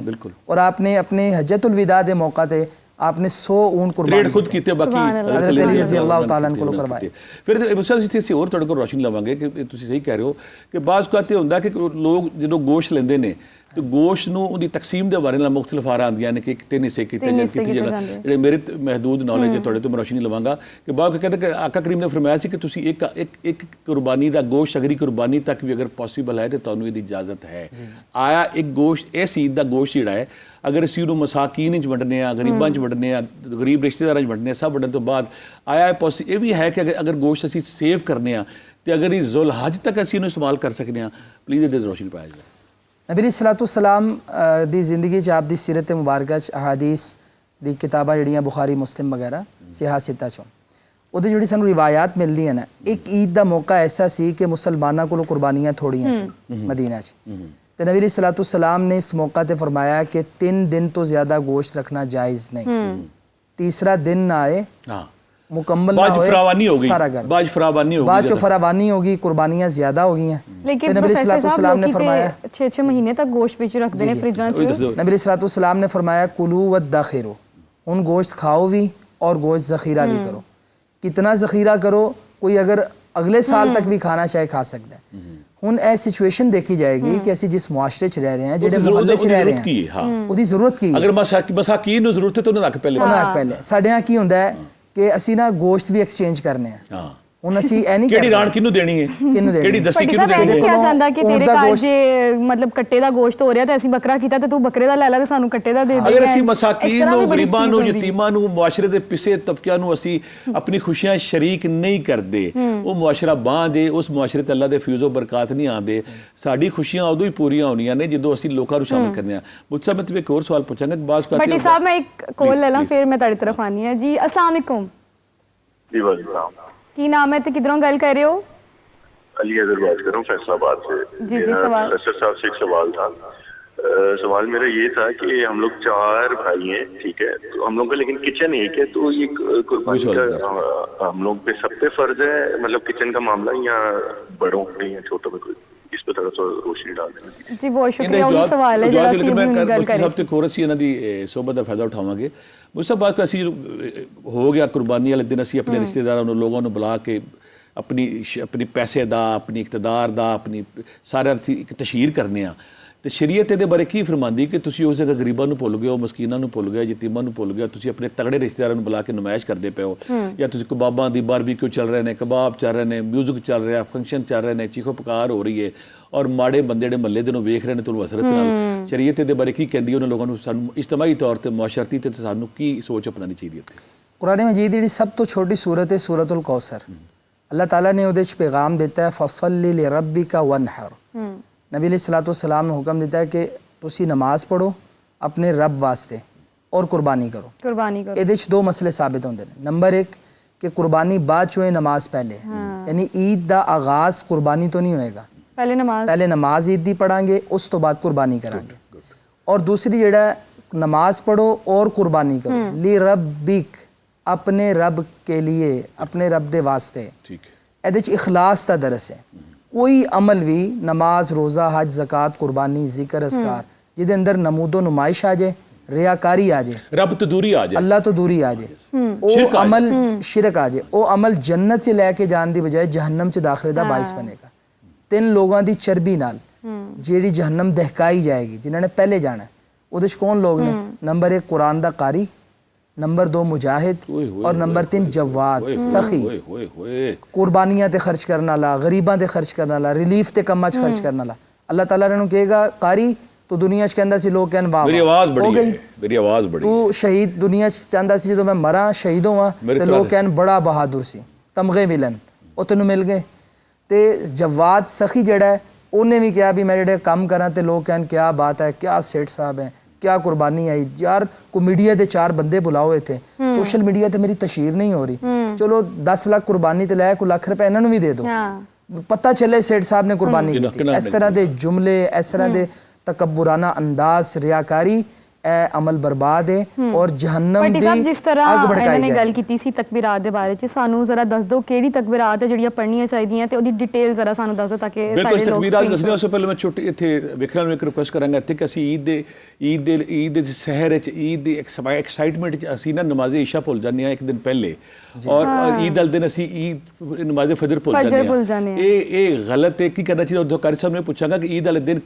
और आपने अपने हज्जतुल विदा के मौका पे आपने 100 ऊंट कुर्बान खुद कीते, बाकी हज़रत अली रज़ी अल्लाह तआला अन्हु को करवाए। फिर मुसल जिथे ਅਸੀਂ ਹੋਰ ਤੁਹਾਡੇ ਕੋਲ ਰੋਸ਼ਨੀ ਲਵਾਂਗੇ ਕਿ ਤੁਸੀਂ ਸਹੀ ਕਹਿ ਰਹੇ ਹੋ ਕਿ ਬਾਜ਼ ਕਾਤੇ ਹੁੰਦਾ ਕਿ ਲੋਕ ਜਦੋਂ ਗੋਸ਼ਤ ਲੈਂਦੇ ਨੇ ਤੇ ਗੋਸ਼ਤ ਨੂੰ ਉਹਦੀ ਤਕਸੀਮ ਦੇ ਬਾਰੇ ਨਾਲ ਮੁxtਲਫ ਆਰਾ ਆਉਂਦੀਆਂ ਨੇ ਕਿ ਤਿੰਨ ਹਿੱਸੇ ਕੀਤੇ ਤਿੰਨ ਜਾਂ ਹਿੱਸੇ ਕੀਤੀ ਕੀਤੇ ਜਗ੍ਹਾ ਜਾਂਦੇ। ਜਿਹੜੇ ਮੇਰੇ ਮਹਦੂਦ ਨੌਲੇਜ ਹੈ ਤੁਹਾਡੇ ਤੋਂ ਮੈਂ ਰੋਸ਼ਨੀ ਲਵਾਂਗਾ ਕਿ ਬਾਅਦ ਕਹਿੰਦੇ ਕਿ ਆਕਾ ਕਰੀਮ ਨੇ ਫਰਮਾਇਆ ਸੀ ਕਿ ਤੁਸੀਂ ਇੱਕ ਕੁਰਬਾਨੀ ਦਾ ਗੋਸ਼ਤ ਅਗਰੀ ਕੁਰਬਾਨੀ ਤੱਕ ਵੀ ਅਗਰ ਪੋਸੀਬਲ ਹੈ ਤੇ ਤੁਹਾਨੂੰ ਇਹਦੀ ਇਜਾਜ਼ਤ ਹੈ। ਆਇਆ ਇੱਕ ਗੋਸ਼ਤ ਇਸ ਈਦ ਦਾ ਗੋਸ਼ਤ ਜਿਹੜਾ ਹੈ ਅਗਰ ਅਸੀਂ ਉਹਨੂੰ ਮਸਾਕੀਨ ਵਿੱਚ ਵੰਡਨੇ ਆ, ਗਰੀਬਾਂ 'ਚ ਵੰਡਨੇ ਆ, ਗਰੀਬ ਰਿਸ਼ਤੇਦਾਰਾਂ 'ਚ ਵੰਡਨੇ ਆ, ਸਭ ਵੰਡਣ ਤੋਂ ਬਾਅਦ ਆਇਆ ਇਹ ਵੀ ਹੈ ਕਿ ਅਗਰ ਗੋਸ਼ਤ ਅਸੀਂ ਸੇਵ ਕਰਨੇ ਆ ਤੇ ਅਗਰ ਇਹ ਜ਼ੁਲਹਜ ਤੱਕ ਅਸੀਂ ਇਹਨੂੰ ਇਸਤੇਮਾਲ ਕਰ ਸਕਨੇ ਆ, ਪਲੀਜ਼ ਇਹਦੇ ਰੋਸ਼ਨੀ ਪਾਇਆ ਜਾਏ। नबी सलातुसलाम दी जिंदगी च आप दी सीरत मुबारक च अहादीस दी किताबां जड़ियां बुखारी मुस्लिम वगैरह सिहा सिता चों ਉਹਦੇ ਜਿਹੜੀ ਸਾਨੂੰ ਰਿਵਾਇਤ ਮਿਲਦੀਆਂ ਨੇ ਇੱਕ ਈਦ ਦਾ ਮੌਕਾ ਐਸਾ ਸੀ ਕਿ ਮੁਸਲਮਾਨਾਂ ਕੋਲ ਕੁਰਬਾਨੀਆਂ ਥੋੜੀਆਂ ਸੀ ਮਦੀਨਾ 'ਚ ਤੇ ਨਬੀ ਸਲਾਤੁ ਸਲਾਮ ਨੇ ਇਸ ਮੌਕਾ ਤੇ ਫਰਮਾਇਆ ਕਿ 3 दिन तो ज़्यादा गोश्त रखना जायज़ नहीं, तीसरा दिन ना आए मुकम्मल ना होए सारा घर बाज फरावानी होगी, कुर्बानियां ज़्यादा हो गई हैं। लेकिन नबी सलातु सलाम ने फरमाया 6-6 महीने तक गोश्त विच रखते हैं फ्रिजां च। नबी सलातु सलाम ने फरमाया कुलू व दाखिरो, उन गोश्त खाओ भी और गोश्त ज़ख़ीरा भी करो। कितना ज़ख़ीरा करो, कोई अगर अगले साल तक भी खाना चाहे खा सकता है। ਹੁਣ ਇਹ ਸਿਚੁਏਸ਼ਨ ਦੇਖੀ ਜਾਏਗੀ ਕਿ ਅਸੀਂ ਜਿਸ ਮੁਆਸ਼ਰੇ 'ਚ ਰਹਿ ਰਹੇ ਹਾਂ, ਜਿਹੜੇ ਮੁਹੱਲੇ 'ਚ ਰਹਿ ਰਹੇ ਹਾਂ, ਉਹਦੀ ਜ਼ਰੂਰਤ ਕੀ ਹੈ। ਅਗਰ ਮਸਾਕੀਨ ਨੂੰ ਜ਼ਰੂਰਤ ਹੈ ਤਾਂ ਉਹਨਾਂ ਦਾ ਪਹਿਲੇ ਸਾਡੇ ਨਾਲ ਕੀ ਹੁੰਦਾ ਹੈ ਕਿ ਅਸੀਂ ਨਾ ਗੋਸ਼ਤ ਵੀ ਐਕਸਚੇਂਜ ਕਰਨੇ ਆ। ਹੁਣ ਅਸੀਂ ਇਹ ਨਹੀਂ ਕਿਹੜੀ ਰਾਣ ਕਿਹਨੂੰ ਦੇਣੀ ਹੈ, ਕਿਹੜੀ ਦੱਸੀ ਕਿਹਨੂੰ ਦੇਣੀ ਹੈ। ਕਿਹਾ ਜਾਂਦਾ ਕਿ ਤੇਰੇ ਘਰ ਜੇ ਮਤਲਬ ਕੱਟੇ ਦਾ ਗੋਸ਼ਤ ਹੋ ਰਿਹਾ ਤੇ ਅਸੀਂ ਬੱਕਰਾ ਕੀਤਾ ਤੇ ਤੂੰ ਬੱਕਰੇ ਦਾ ਲੈ ਲੈ ਤੇ ਸਾਨੂੰ ਕੱਟੇ ਦਾ ਦੇ ਦੇ। ਅਗਰ ਅਸੀਂ ਮਸਾਕੀਨ ਨੂੰ, ਗਰੀਬਾਂ ਨੂੰ, ਯਤੀਮਾਂ ਨੂੰ, ਮੁਆਸ਼ਰੇ ਦੇ ਪਿਸੇ ਤਬਕਿਆਂ ਨੂੰ ਅਸੀਂ ਆਪਣੀ ਖੁਸ਼ੀਆਂ ਸ਼ਰੀਕ ਨਹੀਂ ਕਰਦੇ, ਉਹ ਮੁਆਸ਼ਰਾ ਬਾਂਹ ਦੇ ਉਸ ਮੁਆਸ਼ਰੇ ਤੇ ਅੱਲਾ ਦੇ ਫਿਊਜ਼ੋ ਬਰਕਾਤ ਨਹੀਂ ਆਉਂਦੇ। ਸਾਡੀ ਖੁਸ਼ੀਆਂ ਉਦੋਂ ਹੀ ਪੂਰੀਆਂ ਹੋਣੀਆਂ ਨੇ ਜਦੋਂ ਅਸੀਂ ਲੋਕਾਂ ਨੂੰ ਸ਼ਾਮਿਲ ਕਰਨੇ ਆ। ਮੁਝਸੇ ਮੈਂ ਤੁਹਾਨੂੰ ਇੱਕ ਹੋਰ ਸਵਾਲ ਪੁੱਛਾਂਗਾ ਬਾਸ ਕਰਤੇ ਬਟੀ ਸਾਹਿਬ ਮੈਂ ਇੱਕ ਕੋਲ ਲੈ ਲਾਂ ਫਿਰ ਮੈਂ ਤੁਹਾਡੀ ਤਰਫ ਆਨੀ ਹੈ ਜੀ। अस्सलाम वालेकुम जी वालेकुम। ਕੀ ਨਾਮ ਹੈ ਤੇ ਕਿਧਰੋਂ ਗੱਲ ਕਰ ਰਹੇ ਹੋ? अली अजहर बात कर रहा हूँ फैसलाबाद से। जी, मेरा सवाल। प्रोफेसर साहब से एक सवाल था। सवाल मेरा ये था कि हम लोग 4 भाई हैं, ठीक है, तो हम लोग का लेकिन किचन एक है, तो ये कुर्बानी का हम लोग पे सब पे फर्ज है, मतलब किचन का मामला, या बड़ों पे या छोटों पे, कोई इस पे थोड़ा सा रोशनी डाल देना ਜੀ ਬਹੁਤ ਸ਼ੁਕਰੀਆ। ਉਹੀ ਸਵਾਲ ਹੈ ਜਿਹੜਾ ਅਸੀਂ ਆਪਣੀ ਗੱਲ ਕਰ ਰਹੇ ਸਭ ਤੇ ਕੋਰਸ ਹੀ ਇਹਨਾਂ ਦੀ ਸੋਬਤ ਦਾ ਫਾਇਦਾ ਉਠਾਵਾਂਗੇ। ਮੁਸਾ ਬਾਤ ਕਿ ਅਸੀਂ ਹੋ ਗਿਆ ਕੁਰਬਾਨੀ ਵਾਲੇ ਦਿਨ ਅਸੀਂ ਆਪਣੇ ਰਿਸ਼ਤੇਦਾਰਾਂ ਨੂੰ, ਲੋਕਾਂ ਨੂੰ ਬੁਲਾ ਕੇ ਆਪਣੀ ਪੈਸੇ ਦਾ, ਆਪਣੀ ਇਕਤਦਾਰ ਦਾ, ਆਪਣੀ ਸਾਰਿਆਂ ਦੀ ਇੱਕ ਤਸ਼ਹੀਰ ਕਰਨੇ ਆ। ਤੇ ਸ਼ਰੀਅਤ ਇਹਦੇ ਬਾਰੇ ਕੀ ਫਰਮਾਂਦੀ ਕਿ ਤੁਸੀਂ ਉਸ ਜਗ੍ਹਾ ਗਰੀਬਾਂ ਨੂੰ ਭੁੱਲ ਗਏ ਹੋ, ਮਸਕੀਨਾਂ ਨੂੰ ਭੁੱਲ ਗਏ, ਯਤੀਮਾਂ ਨੂੰ ਭੁੱਲ ਗਏ, ਤੁਸੀਂ ਆਪਣੇ ਤਗੜੇ ਰਿਸ਼ਤੇਦਾਰਾਂ ਨੂੰ ਬੁਲਾ ਕੇ ਨਮਾਇਸ਼ ਕਰਦੇ ਪਏ ਹੋ, ਜਾਂ ਤੁਸੀਂ ਕਬਾਬਾਂ ਦੀ ਬਾਰਬੀਕਿਊ ਚੱਲ ਰਹੇ ਨੇ, ਕਬਾਬ ਚੱਲ ਰਹੇ ਨੇ, ਮਿਊਜ਼ਿਕ ਚੱਲ ਰਿਹਾ, ਫੰਕਸ਼ਨ ਚੱਲ ਰਹੇ ਨੇ, ਚੀਖੋ ਪੁਕਾਰ ਹੋ ਰਹੀ ਹੈ, ਔਰ ਮਾੜੇ ਬੰਦੇ ਜਿਹੜੇ ਮਹੱਲੇ ਦੇ ਨੂੰ ਵੇਖ ਰਹੇ ਨੇ ਤੁਹਾਨੂੰ ਹਸਰਤ ਨਾਲ। ਸ਼ਰੀਅਤ ਇਹਦੇ ਬਾਰੇ ਕੀ ਕਹਿੰਦੀ, ਉਹਨਾਂ ਲੋਕਾਂ ਨੂੰ ਸਾਨੂੰ ਇਜਤਮਾਈ ਤੌਰ ਤੇ ਮੁਆਸ਼ਰਤੀ ਤੇ ਸਾਨੂੰ ਕੀ ਸੋਚ ਅਪਣਾਉਣੀ ਚਾਹੀਦੀ ਹੈ? ਕੁਰਾਨ ਮਜੀਦ ਦੀ ਸਭ ਤੋਂ ਛੋਟੀ ਸੂਰਤ ਹੈ ਸੂਰਤੁਲ ਕੌਸਰ। ਅੱਲਾਹ ਤਾਲਾ ਨੇ ਉਹਦੇ 'ਚ ਪੈਗਾਮ ਦਿੱਤਾ ਹੈ ਫਸੱਲੀ ਲਿਰੱਬਿਕਾ ਵਨਹਰ। ਨਬੀ ਅਲੈਹਿ ਸਲਾਤੁ ਵਸਲਾਮ ਨੇ ਹੁਕਮ ਦਿੱਤਾ ਹੈ ਕਿ ਤੁਸੀਂ ਨਮਾਜ਼ ਪੜੋ ਆਪਣੇ ਰੱਬ ਵਾਸਤੇ ਔਰ ਕੁਰਬਾਨੀ ਕਰੋ। ਇਹਦੇ 'ਚ 2 ਮਸਲੇ ਸਾਬਿਤ ਹੁੰਦੇ ਨੇ। ਨੰਬਰ 1 ਕਿ ਕੁਰਬਾਨੀ ਬਾਅਦ ਚੋਂ, ਨਮਾਜ਼ ਪਹਿਲੇ, ਯਾਨੀ ਈਦ ਦਾ ਆਗਾਜ਼ ਕੁਰਬਾਨੀ ਤੋਂ ਨਹੀਂ ਹੋਏਗਾ। ਪਹਿਲੇ ਨਮਾਜ਼ ਈਦ ਦੀ ਪੜਾਂਗੇ, ਉਸ ਤੋਂ ਬਾਅਦ ਕੁਰਬਾਨੀ ਕਰਾਂਗੇ। ਔਰ ਦੂਸਰੀ ਜਿਹੜਾ ਨਮਾਜ਼ ਪੜੋ ਔਰ ਕੁਰਬਾਨੀ ਕਰੋ, ਲੀ ਰੱਬਿਕ, ਆਪਣੇ ਰੱਬ ਕੇ लिए, ਆਪਣੇ ਰੱਬ ਦੇ ਵਾਸਤੇ। ਇਹਦੇ 'ਚ ਇਖਲਾਸ ਦਾ ਦਰਸ ਹੈ। ਕੋਈ ਅਮਲ ਵੀ, ਨਮਾਜ਼, ਰੋਜ਼ਾ, ਹਜ, ਜ਼ਕਾਤ, ਕੁਰਬਾਨੀ, ਜ਼ਿਕਰ, ਅਜ਼ਕਾਰ, ਜਿਹਦੇ ਅੰਦਰ ਨਮੂਦੋ ਨੁਮਾਇਸ਼ ਆ ਜਾਏ, ਰਿਆਕਾਰੀ ਆ ਜਾਏ, ਰੱਬ ਤੋਂ ਦੂਰੀ ਆ ਜਾਏ, ਅੱਲਾਹ ਤੋਂ ਦੂਰੀ ਆ ਜਾਏ, ਉਹ ਅਮਲ ਸ਼ਿਰਕ ਆ ਜਾਏ, ਉਹ ਅਮਲ ਜੰਨਤ 'ਚ ਲੈ ਕੇ ਜਾਣ ਦੀ ਬਜਾਏ ਜਹੰਨਮ 'ਚ ਦਾਖਲੇ ਦਾ ਬਾਇਸ ਬਣੇਗਾ। 3 ਲੋਕਾਂ ਦੀ ਚਰਬੀ ਨਾਲ ਜਿਹੜੀ ਜਹੰਨਮ ਦਹਿਕਾਈ ਜਾਏਗੀ, ਜਿਨ੍ਹਾਂ ਨੇ ਪਹਿਲੇ ਜਾਣਾ, ਉਹਦੇ 'ਚ ਕੌਣ ਲੋਕ ਨੇ? ਨੰਬਰ 1 ਕੁਰਾਨ ਦਾ ਕਾਰੀ, नंबर 2 मुजाहिद, और नंबर 3 जवाद सखी। कुर्बानियां ते खर्च करने वाला, गरीबां ते खर्च करने वाला, रिलीफ ते कम्मा च खर्च करने वाला। अल्लाह ताला ने कहेगा कारी तो दुनिया च कहंदा सी, लोग कहन वाह मेरी आवाज बड़ी हो गई, मेरी आवाज बड़ी, तू शहीद दुनिया च चाहंदा सी जदों मैं मरा शहीद होवां ते लोग कहन बड़ा बहादुर सी, तमगे मिलन ਉਹ ਤੈਨੂੰ ਮਿਲ ਗਏ। ਤੇ ਜਵਾਦ ਸਖੀ ਜਿਹੜਾ ਉਹਨੇ ਵੀ ਕਿਹਾ ਵੀ ਮੈਂ ਜਿਹੜੇ ਕੰਮ ਕਰਾਂ ਤੇ ਲੋਕ ਕਹਿਣ ਕਿਆ ਬਾਤ ਹੈ, ਕਿਆ ਸੇਠ ਸਾਹਿਬ ਹੈ, क्या कुर्बानी आई यार। को मीडिया दे 4 बंदे बुलाओ इत्थे, सोशल मीडिया ते मेरी तशहीर नहीं हो रही, चलो 10 लाख कुर्बानी ते लै, को लाख रुपए इन्हां नूं भी दे दो, पता चले सेठ साहब ने कुर्बानी की। इस तरह दे जुमले, इस तरह दे तकब्बुराना अंदाज, रियाकारी, ਇਹ ਅਮਲ ਬਰਬਾਦ ਹੈ ਔਰ ਜਹੰਨਮ ਭੱਟੀ ਸਾਹਿਬ ਦੀ ਜਿਸ ਤਰ੍ਹਾਂ ਅੱਗ ਇਹਨਾਂ ਭੜਕਾਈ ਨੇ ਜਾਏ। ਗੱਲ ਕੀਤੀ ਸੀ ਤਕਬੀਰਾਤ ਦੇ ਬਾਰੇ ਚ, ਸਾਨੂੰ ਜ਼ਰਾ ਦੱਸ ਦਿਓ ਕਿਹੜੀ ਤਕਬੀਰਾਤ ਹੈ ਜਿਹੜੀਆਂ ਪੜ੍ਹਨੀਆਂ ਚਾਹੀਦੀਆਂ ਤੇ ਉਹਦੀ ਡਿਟੇਲ ਜ਼ਰਾ ਸਾਨੂੰ ਦੱਸ ਦਿਓ ਤਾਂ ਕਿ ਬਿਲਕੁਲ ਸਾਡੇ ਲੋਕ ਤਕਬੀਰਾਤ ਦੱਸਣੇ। ਉਸ ਤੋਂ ਪਹਿਲਾਂ ਮੈਂ ਛੋਟੀ ਇੱਥੇ ਵੇਖਣ ਨੂੰ ਇੱਕ ਰਿਕੁਐਸਟ ਕਰਾਂਗਾ ਇੱਥੇ ਕਿ ਅਸੀਂ ਈਦ ਦੇ ਸਹਿਰ ਵਿੱਚ, ਈਦ ਦੀ ਐਕਸਾਈਟਮੈਂਟ ਵਿੱਚ ਅਸੀਂ ਨਾ ਨਮਾਜ਼ ਇਸ਼ਾ ਭੁੱਲ ਜਾਂਦੇ ਹਾਂ ਇੱਕ ਦਿਨ ਪਹਿਲੇ, ਔਰ ਈਦ ਵਾਲੇ ਦਿਨ ਅਸੀਂ ਨਮਾਜ਼ ਫਜਰ ਭੁੱਲ ਜਾਂਦੇ ਹਾਂ। ਇਹ ਗਲਤ ਹੈ। ਕੀ ਕਰਨਾ ਚਾਹੀਦਾ? ਉਦੋਂ ਕਾਰੀ ਸਾਹਿਬ ਨੇ ਪੁੱਛਾਂਗਾ ਕਿ ਈਦ ਵਾਲੇ ਦਿਨ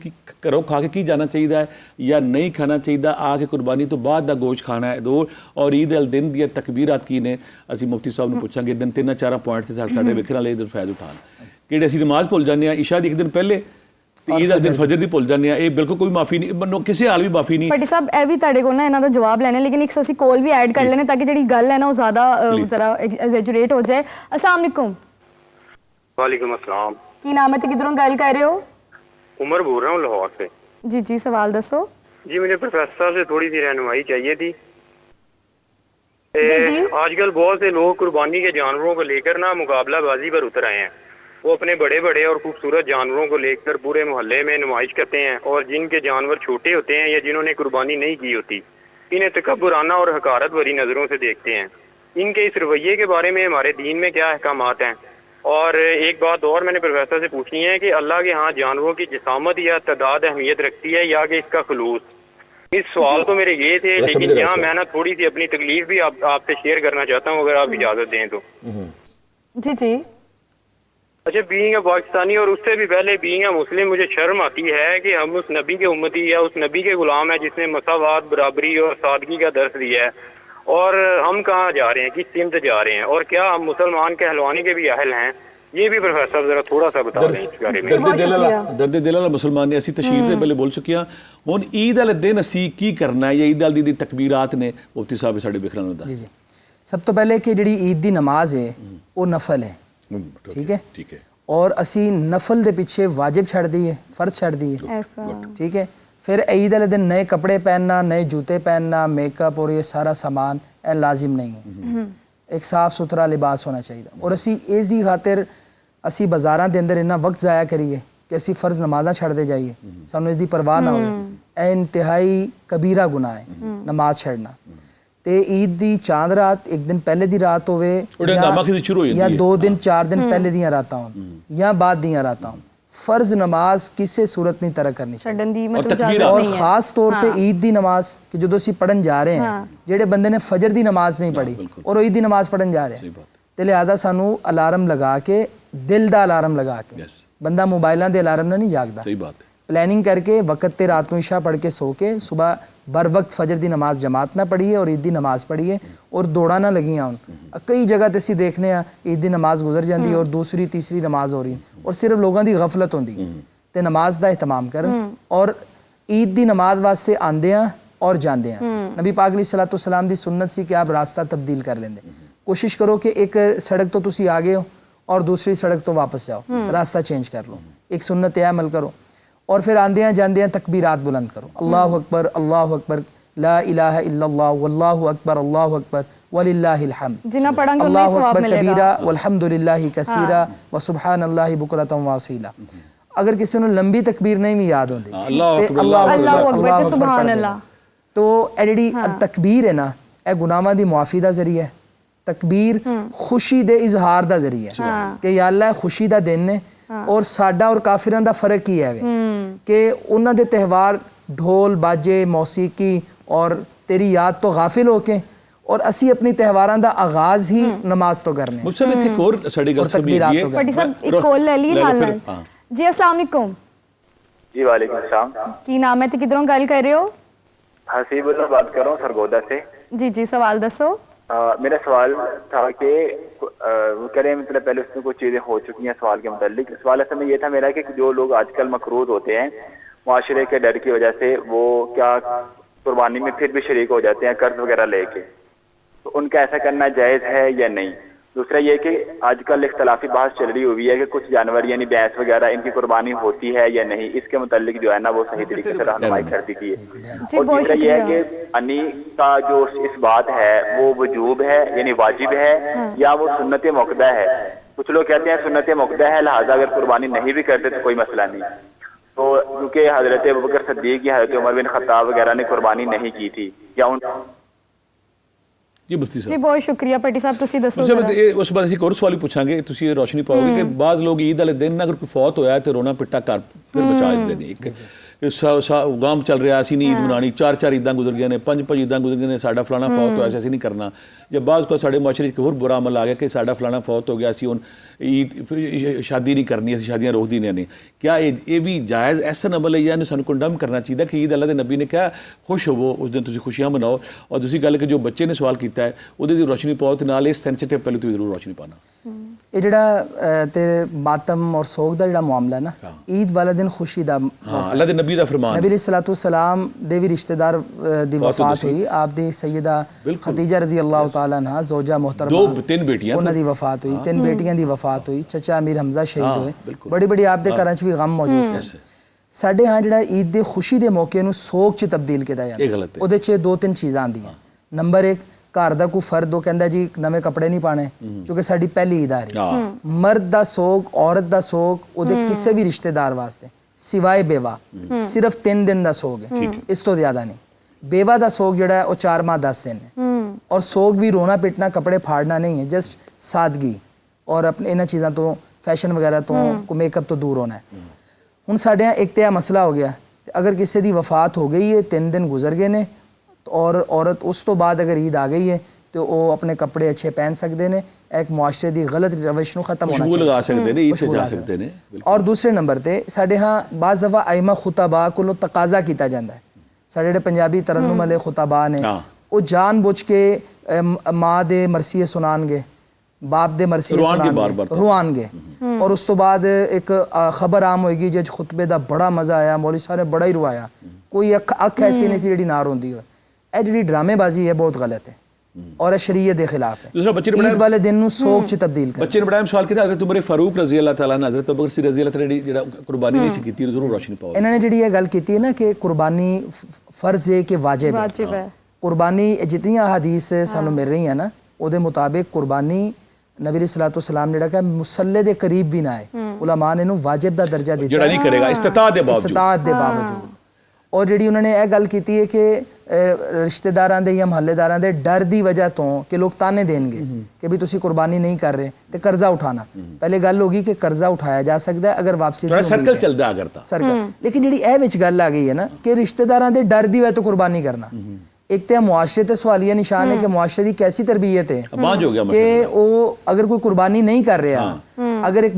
ਘਰੋਂ ਖਾ ਕੇ ਕੀ ਜਾਣਾ ਚਾਹੀਦਾ ਹੈ ਜਾਂ ਨਹੀਂ ਖਾਣਾ ਚਾਹੀਦਾ, ਆ ਕੇ ਕੁਰਬਾਨੀ ਤੋਂ ਬਾਅਦ ਦਾ ਗੋਸ਼ਤ ਖਾਣਾ ਹੈ ਦੋ, ਔਰ ਈਦ ਵਾਲੇ ਦਿਨ ਦੀਆਂ ਤਕਬੀਰਾਤ ਕੀ ਨੇ ਅਸੀਂ ਮੁਫਤੀ ਸਾਹਿਬ ਨੂੰ ਪੁੱਛਾਂਗੇ। ਦਿਨ 3-4 ਪੁਆਇੰਟ ਤੇ ਸਾਡੇ ਵੇਖਣ ਵਾਲੇ ਇਧਰ ਫਾਇਦਾ ਉਠਾਉਣ ਕਿਹੜੇ ਅਸੀਂ ਨਮਾਜ਼ ਭੁੱਲ ਜਾਂਦੇ ਹਾਂ ਇਸ਼ਾ ਦੀ ਇੱਕ ਦਿਨ ਪਹਿਲੇ ਤੇ ਈਦ ਵਾਲੇ ਦਿਨ ਫਜਰ ਦੀ ਭੁੱਲ ਜਾਂਦੇ ਹਾਂ। ਇਹ ਬਿਲਕੁਲ ਕੋਈ ਮਾਫੀ ਨਹੀਂ, ਕਿਸੇ ਹਾਲ ਵੀ ਮਾਫੀ ਨਹੀਂ। ਭੱਟੀ ਸਾਹਿਬ ਇਹ ਵੀ ਤੁਹਾਡੇ ਕੋਲ ਨਾ ਇਹਨਾਂ ਦਾ ਜਵਾਬ ਲੈਣਾ, ਲੇਕਿਨ ਇੱਕ ਅਸੀਂ ਕੋਲ ਵੀ ਐਡ ਕਰ ਲੈਣੇ ਤਾਂ ਕਿ ਜਿਹੜੀ ਗੱਲ ਹੈ ਨਾ ਉਹ ਜ਼ਿਆਦਾ ਜ਼ਰਾ ਐਗਜ਼ੈਜੂਰੇਟ ਹੋ ਜਾਏ। अस्सलाम वालेकुम। वालेकुम अस्सलाम। ਕੀ ਨਾਮ ਹੈ ਤੇ ਕਿਧਰੋਂ ਗੱਲ ਕਰ ਰਹੇ ਹੋ? उमर बोल रहा हूँ लाहौर से। जी जी सवाल दसो। जी मुझे प्रोफेसर साहब से थोड़ी सी रहनुमाई चाहिए थी। जी जी। आजकल बहुत से लोग कुर्बानी के जानवरों को लेकर ना मुकाबलाबाजी पर उतर आए हैं। वो अपने बड़े बड़े और खूबसूरत जानवरों को लेकर पूरे मोहल्ले में नुमाइश करते हैं, और जिनके जानवर छोटे होते हैं या जिन्होंने कुर्बानी नहीं की होती, इन्हें तकब्बुराना और हकारत भरी नज़रों से देखते हैं। इनके इस रवैये के बारे में हमारे दीन में क्या अहकामात हैं? और एक बात और मैंने प्रोफेसर से पूछनी है कि अल्लाह के यहाँ जानवरों की जिसामत या तादाद अहमियत रखती है या कि इसका खुलूस? इस सवाल तो मेरे ये थे, लेकिन यहाँ मैं ना थोड़ी सी अपनी तकलीफ भी आपसे शेयर करना चाहता हूँ, अगर आप इजाज़त दें तो। जी जी। अच्छा, बीइंग अ पाकिस्तानी और उससे भी पहले बीइंग अ मुस्लिम, मुझे शर्म आती है कि हम उस नबी के उम्मती या उस नबी के गुलाम है जिसने मसावात, बराबरी और सादगी का दर्स दिया है, और हम कहाँ जा रहे हैं, किस सिमत जा रहे हैं, और क्या हम मुसलमान कहलवाने के भी अहल हैं? ये भी प्रोफेसर जरा थोड़ा सा बता दें इस बारे में। ਦਰਦ ਦਿਲ ਵਾਲਾ ਮੁਸਲਮਾਨ ਨੇ ਅਸੀਂ ਤਸ਼ਹੀਰ ਦੇ ਪਹਿਲੇ ਬੋਲ ਚੁੱਕੇ ਹਾਂ। ਹੁਣ ਈਦ ਵਾਲੇ ਦਿਨ ਅਸੀਂ ਕੀ ਕਰਨਾ ਹੈ ਜਾਂ ਈਦ ਵਾਲੀ ਦੀ ਤਕਬੀਰਾਤ ਨੇ ਮੁਫਤੀ ਸਾਹਿਬ ਸਾਡੇ ਵੇਖਣ ਨੂੰ ਦੱਸ। ਜੀ ਜੀ। ਸਭ ਤੋਂ ਪਹਿਲੇ ਕਿ ਜਿਹੜੀ ਈਦ ਦੀ ਨਮਾਜ਼ ਹੈ ਉਹ ਨਫਲ ਹੈ, ਠੀਕ ਹੈ ਠੀਕ ਹੈ। ਔਰ ਅਸੀਂ ਨਫਲ ਦੇ ਪਿੱਛੇ ਵਾजिब ਛੱਡ ਦਈਏ, ਫਰਜ਼ ਛੱਡ ਦਈਏ, ऐसा ठीक है। फिर ईद वाले दिन नए कपड़े पहनना, नए जूते पहनना, मेकअप और ये सारा सामान लाजिम नहीं है। एक साफ सुथरा लिबास होना चाहिए। और असी इस दी खातिर असी बाज़ारां दे अंदर इन्ना वक्त ज़ाया करिए कि असी फ़र्ज नमाज़ां छड्डदे जाइए, सानू इस दी परवाह ना होवे। ए इंतहाई कबीरा गुनाह है नमाज छड्डना। ते ईद दी चांद रात एक दिन पहले दी रात होवे या 2 दिन 4 दिन पहले दियां रातां होन या बाद दियां रातां होन, फर्ज नमाज किसी सूरत नहीं तरक करनी चाहिए। और खास तौर पे ईद दी नमाज कि जो असीं पढ़न जा रहे हैं, जेड़े बंदे ने फजर दी नमाज नहीं पढ़ी और ईद दी नमाज पढ़न जा रहे हैं, ते लिहाजा सानू अलार्म लगा के, दिल दा अलार्म लगा के, बंदा मोबाइलां दे अलार्म नाल नहीं जागदा, सही बात है, प्लानिंग करके वक्त ते रात को इशा पढ़ के सो के सुबह बर वक्त फजर दी नमाज जमात ना पढ़िए और ईद दी नमाज पढ़िए और दौड़ा ना लगियां हुन। कई जगह ते असीं देखने ईद दी नमाज गुजर जाती और दूसरी तीसरी नमाज हो रही और सिर्फ लोगों की गफलत होंदी ते नमाज का एहतमाम करन और ईद दी नमाज वास्ते आंदे हैं और जाते हैं। नबी पाक अलैहिस्सलातु वस्सलाम दी सुन्नत सी कि आप रास्ता तब्दील कर लेंगे। कोशिश करो कि एक सड़क तो तुसी आ गए हो और दूसरी सड़क तो वापस जाओ, रास्ता चेंज कर लो, एक सुन्नत अमल करो और फिर आंदे हैं जाते हैं तकबीरात बुलंद करो, अल्लाहु अकबर, ला इलाहा इल्लल्लाह, वल्लाहु अकबर वलिल्लाहिल हम्द। जिन्ना पढ़ांगे उतना ही अल्लाहु सवाब अकबर मिलेगा। कबीरा वल्हम्दुलिल्लाहि कसीरा व सुब्हानल्लाहि बुकरतम वासीला। अगर किसी ने लंबी तकबीर नहीं भी याद होती, अल्लाहु अकबर ते सुभान अल्लाह, तो ए जिहड़ी तकबीर है ना, ए गुनाहां दी मुआफी दा जरिया है। तकबीर खुशी दे इजहार दा जरिया है कि या अल्लाह खुशी दा दिन है और साडा और काफिरां दा फर्क की है कि उन्हां दे त्यौहार ढोल बाजे मौसीकी और तेरी याद तो गाफिल होके और असी अपनी त्यौहारां दा आगाज ही नमाज तो करने। मुझसे भी एक और साडी गल सुनी है भट्टी साहब एक कॉल ले लिए नाल नाल। जी अस्सलाम वालेकुम। जी वालेकुम सलाम। की नाम है ते किधरों गल कर रहे हो? हसीबुल्लाह बात कर रहा हूँ सरगोदा से। जी जी सवाल दसो। मेरा सवाल था कि वो कह रहे हैं मतलब पहले उसमें कुछ चीज़ें हो चुकी हैं सवाल के मुतालिक। सवाल असल में ये था मेरा कि जो लोग आजकल मकरूज होते हैं माशरे के डर की वजह से, वो क्या कुर्बानी में फिर भी शरीक हो जाते हैं कर्ज वगैरह लेके, तो उनका ऐसा करना जायज़ है या नहीं? दूसरा ये कि आजकल इख्तलाफी बहस चल रही हुई है कि कुछ जानवर यानी भैंस वगैरह इनकी कुर्बानी होती है या नहीं, इसके मुतालिक जो है ना वो सही तरीके से रहनुमाई कर दीजिए। और तीसरा ये है कि अनी का जो इस बात है वो वजूब है यानी वाजिब है या वो सुन्नत मुक़द्दा है? कुछ लोग कहते हैं सुन्नत मुक़द्दा है, लिहाजा अगर कुर्बानी नहीं भी करते तो कोई मसला नहीं। तो क्योंकि हजरत अबू बकर सिद्दीक या हजरत उमर बिन खत्ताब वगैरह ने कुर्बानी नहीं की थी, या उन ਜੀ ਮੁਫਤੀ ਜੀ ਸਾਹਿਬ ਬਹੁਤ ਸ਼ੁਕਰੀਆ ਭੱਟੀ ਸਾਹਿਬ, ਤੁਸੀਂ ਦੱਸੋ ਤੁਸੀਂ ਜ਼ਰਾ। ਇਹ ਉਸ ਬਾਰੇ ਅਸੀਂ ਇੱਕ ਹੋਰ ਸਵਾਲ ਵੀ ਪੁੱਛਾਂਗੇ, ਤੁਸੀਂ ਇਹ ਰੋਸ਼ਨੀ ਪਾਓਗੇ ਕਿ ਬਾਜ਼ ਲੋਕ ਈਦ ਵਾਲੇ ਦਿਨ ਅਗਰ ਕੋਈ ਫੌਤ ਹੋਇਆ ਤੇ ਰੋਣਾ ਪਿੱਟਾ ਘਰ ਫਿਰ ਬਚਾ ਦਿੰਦੇ ਨੇ। ਇੱਕ ਗਾਮ ਚੱਲ ਰਿਹਾ, ਅਸੀਂ ਨਹੀਂ ਈਦ ਮਨਾਉਣੀ, 4 ਈਦਾਂ ਗੁਜ਼ਰ ਗਈਆਂ ਨੇ, 5 ਈਦਾਂ ਗੁਜ਼ਰ ਗਈਆਂ ਨੇ, ਸਾਡਾ ਫਲਾਣਾ ਫੌਤ ਹੋਇਆ ਸੀ ਅਸੀਂ ਨਹੀਂ ਕਰਨਾ। ਜਾਂ ਬਾਜ਼ ਕੋ ਸਾਡੇ ਮੁਆਸ਼ਰੇ 'ਚ ਹੋਰ ਬੁਰਾ ਅਮਲ ਆ ਗਿਆ ਕਿ ਸਾਡਾ ਫਲਾਣਾ ਫੌਤ ਹੋ ਗਿਆ, ਅਸੀਂ ਹੁਣ ਈਦ ਸ਼ਾਦੀ ਨਹੀਂ ਕਰਨੀ, ਅਸੀਂ ਸ਼ਾਦੀਆਂ ਰੋਕ ਦਿੰਦੇ ਨੇ। ਕਿਆ ਇਹ ਵੀ ਜਾਇਜ਼ ਐਸਨ ਅਮਲ ਹੈ ਜਾਂ ਇਹਨੂੰ ਸਾਨੂੰ ਕੰਡਮ ਕਰਨਾ ਚਾਹੀਦਾ ਕਿ ਈਦ ਅੱਲਾ ਦੇ ਨਬੀ ਨੇ ਕਿਹਾ ਖੁਸ਼ ਹੋਵੋ, ਉਸ ਦਿਨ ਤੁਸੀਂ ਖੁਸ਼ੀਆਂ ਮਨਾਓ। ਔਰ ਦੂਸਰੀ ਗੱਲ ਕਿ ਜੋ ਬੱਚੇ ਨੇ ਸਵਾਲ ਕੀਤਾ ਹੈ ਉਹਦੇ ਦੀ ਰੋਸ਼ਨੀ ਪਾਓ ਤੇ ਨਾਲ ਇਹ ਸੈਂਸਿਟਿਵ ਪਹਿਲੂ ਤੁਸੀਂ ਜ਼ਰੂਰ ਰੋਸ਼ਨੀ ਪਾਣਾ। ਇਹ ਜਿਹੜਾ ਤੇਰੇ ਮਾਤਮ ਔਰ ਸੋਗ ਦਾ ਜਿਹੜਾ ਮਾਮਲਾ ਨਾ, ਈਦ ਵਾਲੇ ਦਿਨ ਖੁਸ਼ੀ ਦਾ, ਹਾਂ ਅੱਲਾ ਦੇ ਨਬੀ ਦਾ ਫਰਮਾਨ, ਨਬੀ ਸਲਾਤੁ ਸਲਾਮ ਦੇ ਵੀ ਰਿਸ਼ਤੇਦਾਰ ਦੀ ਵਫਾਤ ਹੋਈ। ਆਪ ਦੀ ਸੈਯਦਾ ਖਦੀਜਾ ਰਜ਼ੀ ਅੱਲਾਹ ਤਾਲਾ ਅਨਹਾ ਜ਼ੋਜਾ ਮੁਹਤਰਮਾ, 2-3 ਬੇਟੀਆਂ ਉਹਨਾਂ ਦੀ ਵਫਾਤ ਹੋਈ, 3 ਬੇਟੀਆਂ ਦੀ ਵਫਾਤ ਹੋਈ। ਚਚਾ ਅਮੀਰ ਹਮਜ਼ਾ ਸ਼ਹੀਦ ਹੋਏ। ਬੜੀ ਬੜੀ ਆਪ ਦੇ ਘਰਾਂ 'ਚ ਵੀ ਗਮ ਮੌਜੂਦ ਸੀ। ਸਾਡੇ ਹਾਂ ਜਿਹੜਾ ਈਦ ਦੇ ਖੁਸ਼ੀ ਦੇ ਮੌਕੇ ਨੂੰ ਸੋਗ 'ਚ ਤਬਦੀਲ ਕੀਤਾ ਜਾਂਦਾ, ਉਹਦੇ 'ਚ 2-3 ਚੀਜ਼ਾਂ ਆਉਂਦੀਆਂ। ਨੰਬਰ 1, ਘਰ ਦਾ ਕੋਈ ਫਰਦ ਉਹ ਕਹਿੰਦਾ ਜੀ ਨਵੇਂ ਕੱਪੜੇ ਨਹੀਂ ਪਾਣੇ ਕਿਉਂਕਿ ਸਾਡੀ ਪਹਿਲੀ ਈਦ ਆ ਰਹੀ। ਮਰਦ ਦਾ ਸੋਗ, ਔਰਤ ਦਾ ਸੋਗ ਉਹਦੇ ਕਿਸੇ ਵੀ ਰਿਸ਼ਤੇਦਾਰ ਵਾਸਤੇ ਸਿਵਾਏ ਬੇਵਾ ਸਿਰਫ 3 ਦਿਨ ਦਾ ਸੋਗ ਹੈ, ਇਸ ਤੋਂ ਜ਼ਿਆਦਾ ਨਹੀਂ। ਬੇਵਾ ਦਾ ਸੋਗ ਜਿਹੜਾ ਹੈ ਉਹ 4 ਮਾਹ 10 ਦਿਨ ਹੈ। ਔਰ ਸੋਗ ਵੀ ਰੋਣਾ ਪਿਟਣਾ, ਕੱਪੜੇ ਫਾੜਨਾ ਨਹੀਂ ਹੈ, ਜਸਟ ਸਾਦਗੀ ਔਰ ਆਪਣੇ ਇਹਨਾਂ ਚੀਜ਼ਾਂ ਤੋਂ, ਫੈਸ਼ਨ ਵਗੈਰਾ ਤੋਂ, ਮੇਕਅਪ ਤੋਂ ਦੂਰ ਹੋਣਾ ਹੈ। ਹੁਣ ਸਾਡੇ ਇੱਕ ਤਾਂ ਇਹ ਮਸਲਾ ਹੋ ਗਿਆ, ਅਗਰ ਕਿਸੇ ਦੀ ਵਫਾਤ ਹੋ ਗਈ ਹੈ, 3 ਦਿਨ ਗੁਜ਼ਰ ਗਏ ਨੇ ਔਰ ਔਰਤ ਉਸ ਤੋਂ ਬਾਅਦ ਅਗਰ ਈਦ ਆ ਗਈ ਹੈ ਤੇ ਉਹ ਆਪਣੇ ਕੱਪੜੇ ਅੱਛੇ ਪਹਿਨ ਸਕਦੇ ਨੇ। ਇੱਕ ਮੁਆਸ਼ਰੇ ਦੀ ਗਲਤ ਰਵਿਸ਼ ਨੂੰ ਖਤਮ ਹੋਣਾ ਚਾਹੀਦਾ, ਲਗਾ ਸਕਦੇ ਨੇ, ਈਦ ਤੇ ਜਾ ਸਕਦੇ ਨੇ। ਔਰ ਦੂਸਰੇ ਨੰਬਰ ਤੇ ਸਾਡੇ ਹਾਂ ਬਾਜ਼ ਦਫਾ ਆਇਮਾ ਖੁਤਾਬਾ ਕੋਲੋਂ ਤਕਾਜ਼ਾ ਕੀਤਾ ਜਾਂਦਾ ਹੈ। ਸਾਡੇ ਜਿਹੜੇ ਪੰਜਾਬੀ ਤਰਨਮ ਵਾਲੇ ਖੁਤਾਬਾ ਨੇ ਉਹ ਜਾਣ ਬੁੱਝ ਕੇ ਮਾਂ ਦੇ ਮਰਸੀਏ ਸੁਣਾਣਗੇ, ਬਾਪ ਦੇ ਮਰਸੀਏ ਰੁਆਣਗੇ। ਔਰ ਉਸ ਤੋਂ ਬਾਅਦ ਇੱਕ ਖਬਰ ਆਮ ਹੋਏਗੀ ਜਦ ਖੁਤਬੇ ਦਾ ਬੜਾ ਮਜ਼ਾ ਆਇਆ, ਮੌਲਵੀ ਸਾਹਿਬ ਨੇ ਬੜਾ ਹੀ ਰਵਾਇਆ, ਕੋਈ ਅੱਖ ਐਸੀ ਨਹੀਂ ਸੀ ਜਿਹੜੀ ਨਾ ਰੋਂਦੀ ਹੋਵੇ। ਇਹ ਜਿਹੜੀ ਡਰਾਮੇਬਾਜ਼ੀ ਹੈ ਬਹੁਤ ਗਲਤ ਹੈ ਔਰ ਇਹ ਸ਼ਰੀਅਤ ਦੇ ਖਿਲਾਫ ਹੈ। ਦੂਸਰਾ ਬੱਚੇ ਨੇ ਈਦ ਵਾਲੇ ਦਿਨ ਨੂੰ ਸੋਗ 'ਚ ਤਬਦੀਲ ਕਰ। ਬੱਚੇ ਨੇ ਬੜਾ ਸਵਾਲ ਕੀਤਾ, ਹਜ਼ਰਤ ਉਮਰ ਫਾਰੂਕ ਰਜ਼ੀ ਅੱਲਾਹ ਤਾਲਾ ਨੇ, ਹਜ਼ਰਤ ਅਬੂ ਬਕਰ ਰਜ਼ੀ ਅੱਲਾਹ ਤਾਲਾ ਜਿਹੜਾ ਕੁਰਬਾਨੀ ਨਹੀਂ ਸੀ ਕੀਤੀ, ਜ਼ਰੂਰ ਰੋਸ਼ਨੀ ਪਾਓ। ਇਹਨਾਂ ਨੇ ਜਿਹੜੀ ਇਹ ਗੱਲ ਕੀਤੀ ਹੈ ਨਾ ਕਿ ਕੁਰਬਾਨੀ ਫਰਜ਼ ਹੈ ਕਿ ਵਾਜਿਬ ਹੈ। ਕੁਰਬਾਨੀ ਜਿਤਨੀਆਂ ਹਦੀਸ ਸਾਨੂੰ ਮਿਲ ਰਹੀਆਂ ਨਾ ਉਹਦੇ ਮੁਤਾबिक ਕੁਰਬਾਨੀ ਨਬੀ ਸਲਾਤੁ ਸਲਾਮ ਨੇ ਜਿਹੜਾ ਕਿ ਮੁਸੱਲੇ ਦੇ ਕਰੀਬ ਵੀ ਨਾ ਹੈ, ਉਲਮਾ ਨੇ ਇਹਨੂੰ ਵਾਜਿਬ ਦਾ ਦਰਜਾ ਦਿੱਤਾ, ਜਿਹੜਾ ਨਹੀਂ ਕਰੇਗਾ ਇਸਤਤਾਅਤ ਦੇ ਬਾਵਜੂਦ। ਔਰ ਜਿਹੜੀ ਉਹਨਾਂ ਨੇ ਇਹ ਗੱਲ ਕੀਤੀ ਹੈ ਕਿ ਰਿਸ਼ਤੇਦਾਰਾਂ ਦੇ ਜਾਂ ਮਹੱਲੇਦਾਰਾਂ ਦੇ ਡਰ ਦੀ ਵਜ੍ਹਾ ਤੋਂ ਕਿ ਲੋਕ ਤਾਨੇ ਦੇਣਗੇ ਕਿ ਵੀ ਤੁਸੀਂ ਕੁਰਬਾਨੀ ਨਹੀਂ ਕਰ ਰਹੇ ਤੇ ਕਰਜ਼ਾ ਉਠਾਣਾ। ਪਹਿਲੇ ਗੱਲ ਹੋਗੀ ਕਿ ਕਰਜ਼ਾ ਉਠਾਇਆ ਜਾ ਸਕਦਾ ਹੈ ਅਗਰ ਵਾਪਸੀ ਦੀ ਸਰਕਲ ਚੱਲਦਾ ਅਗਰ ਤਾਂ ਸਰਕਲ। ਲੇਕਿਨ ਜਿਹੜੀ ਇਹ ਵਿੱਚ ਗੱਲ ਆ ਗਈ ਹੈ ਨਾ ਕਿ ਰਿਸ਼ਤੇਦਾਰਾਂ ਦੇ ਡਰ ਦੀ ਵਜ੍ਹਾ ਤੋਂ ਕੁਰਬਾਨੀ ਕਰਨਾ, एक तो मुआशरे ते सवालिया निशान है कि मुआशरे की कैसी तरबियत है कि वो अगर कोई कुर्बानी नहीं कर रहा, अगर एक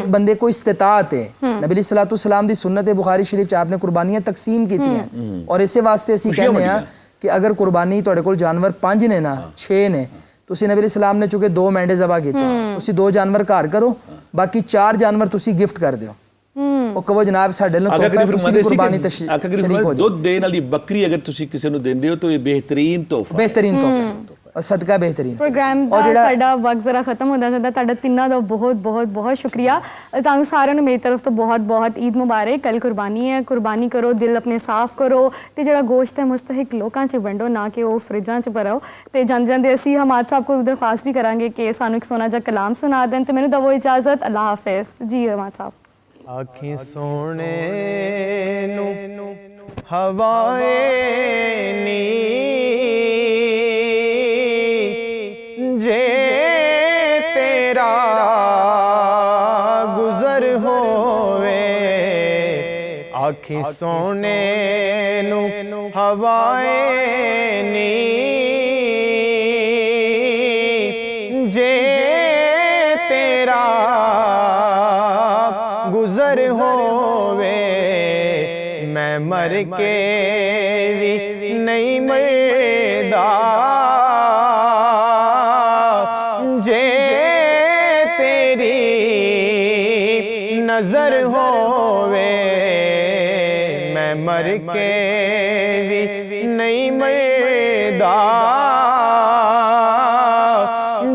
बंदे को इस्तिताअत है, नबी सल्लल्लाहु अलैहि वसल्लम दी सुन्नत है बुखारी शरीफ च आपने कुर्बानियां तकसीम की हैं और इस वास्ते असीं कहने हैं कि अगर कुर्बानी तुहाडे कोल जानवर 5 ने ना 6 ने, तुसीं नबी सलाम ने चूंकि 2 मेंढे ज़बा कीते, तुसीं 2 जानवर घर करो, बाकी 4 जानवर तुसीं गिफ्ट कर दिओ। ਉਹ ਕਹੋ ਜਨਾਬ ਸਾਡੇ ਨਾਲ ਤੋਹਫਾ ਤੁਸੀਂ ਕੁਰਬਾਨੀ ਸ਼ਰੀਕ ਹੋ। ਦੁੱਧ ਦੇਣ ਵਾਲੀ ਬੱਕਰੀ ਅਗਰ ਤੁਸੀਂ ਕਿਸੇ ਨੂੰ ਦਿੰਦੇ ਹੋ ਤਾਂ ਇਹ ਬਿਹਤਰੀਨ ਤੋਹਫਾ ਔਰ ਸਦਕਾ ਬਿਹਤਰੀਨ। ਪ੍ਰੋਗਰਾਮ ਦਾ ਸਾਡਾ ਵਕਤ ਜ਼ਰਾ ਖਤਮ ਹੁੰਦਾ ਜਾਂਦਾ। ਤੁਹਾਡਾ ਤਿੰਨਾਂ ਦਾ ਬਹੁਤ ਬਹੁਤ ਬਹੁਤ ਸ਼ੁਕਰੀਆ। ਤੁਹਾਨੂੰ ਸਾਰਿਆਂ ਨੂੰ ਮੇਰੀ ਤਰਫ ਤੋਂ ਬਹੁਤ ਬਹੁਤ ਈਦ ਮੁਬਾਰਕ। ਕੱਲ ਕੁਰਬਾਨੀ ਹੈ, ਕੁਰਬਾਨੀ ਕਰੋ, ਦਿਲ ਆਪਣੇ ਸਾਫ਼ ਕਰੋ ਤੇ ਜਿਹੜਾ ਗੋਸ਼ਤ ਹੈ ਮੁਸਤਹਿਕ ਲੋਕਾਂ 'ਚ ਵੰਡੋ, ਨਾ ਕਿ ਉਹ ਫਰਿੱਜਾਂ 'ਚ ਭਰੋ। ਤੇ ਜਾਂਦੇ ਜਾਂਦੇ ਅਸੀਂ ਹਮਾਦ ਸਾਹਿਬ ਕੋਲ ਦਰਖਾਸਤ ਵੀ ਕਰਾਂਗੇ ਕਿ ਸਾਨੂੰ ਇੱਕ ਸੋਹਣਾ ਜਿਹਾ ਕਲਾਮ ਸੁਣਾ ਦੇਣ ਤੇ ਮੈਨੂੰ ਦਵੋ ਇਜਾਜ਼ਤ। ਅੱਲਾਹ ਹਾਫਿਜ਼ ਜੀ ਹਮਾਦ ਸਾਹਿਬ। आखी सोने नू हवाए नी जे तेरा गुजर होवे, आखी सोने नू हवाए नी जे तेरा गुजर होवे, मैं मर के भी नहीं मरदा जे तेरी नजर होवे, मैं मर के भी नहीं मरदा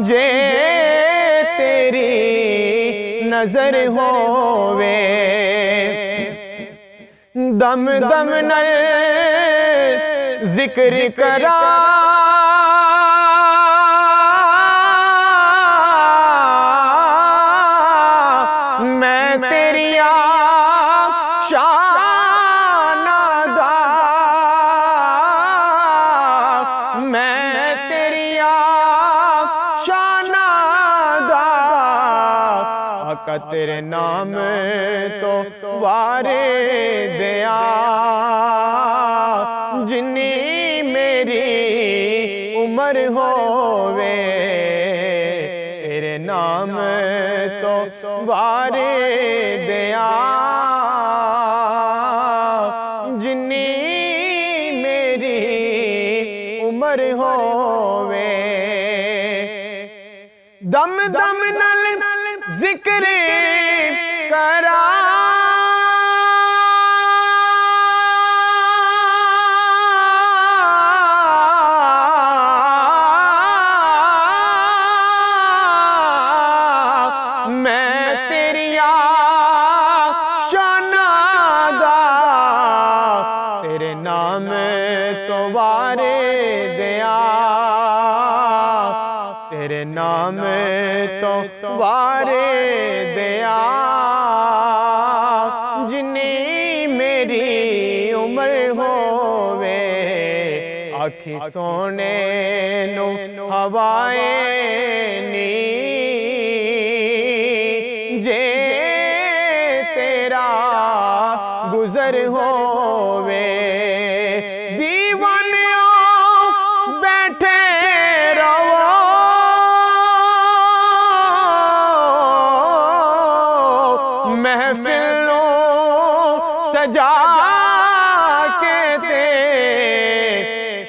जे तेरी नजर होवे। दम दम नल जिक्र करा मैं तेरिया आका तेरे नाम तो वारे दिया जिन्नी मेरी उम्र होवे तेरे नाम तो वारे दिया जिन्नी मेरी उम्र होवे दम दम नल जिक्र करा मैं तेरिया शाना दा तेरे नाम तो वारे दिया तेरे नाम तो वारे दिया जिन्नी मेरी उम्र होवे आखी सोने नु हवाए नी जे तेरा गुजर होवे दीवानियों बैठे रहो महफिलों सजा के ते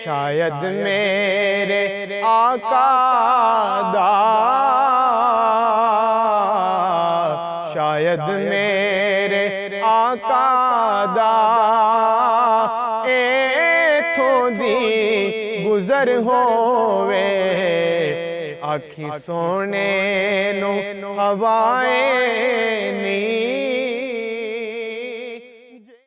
शायद मेरे आका दा शायद मेरे आका दा एथों दी गुजर होवे आखी सोने नु हवाए नी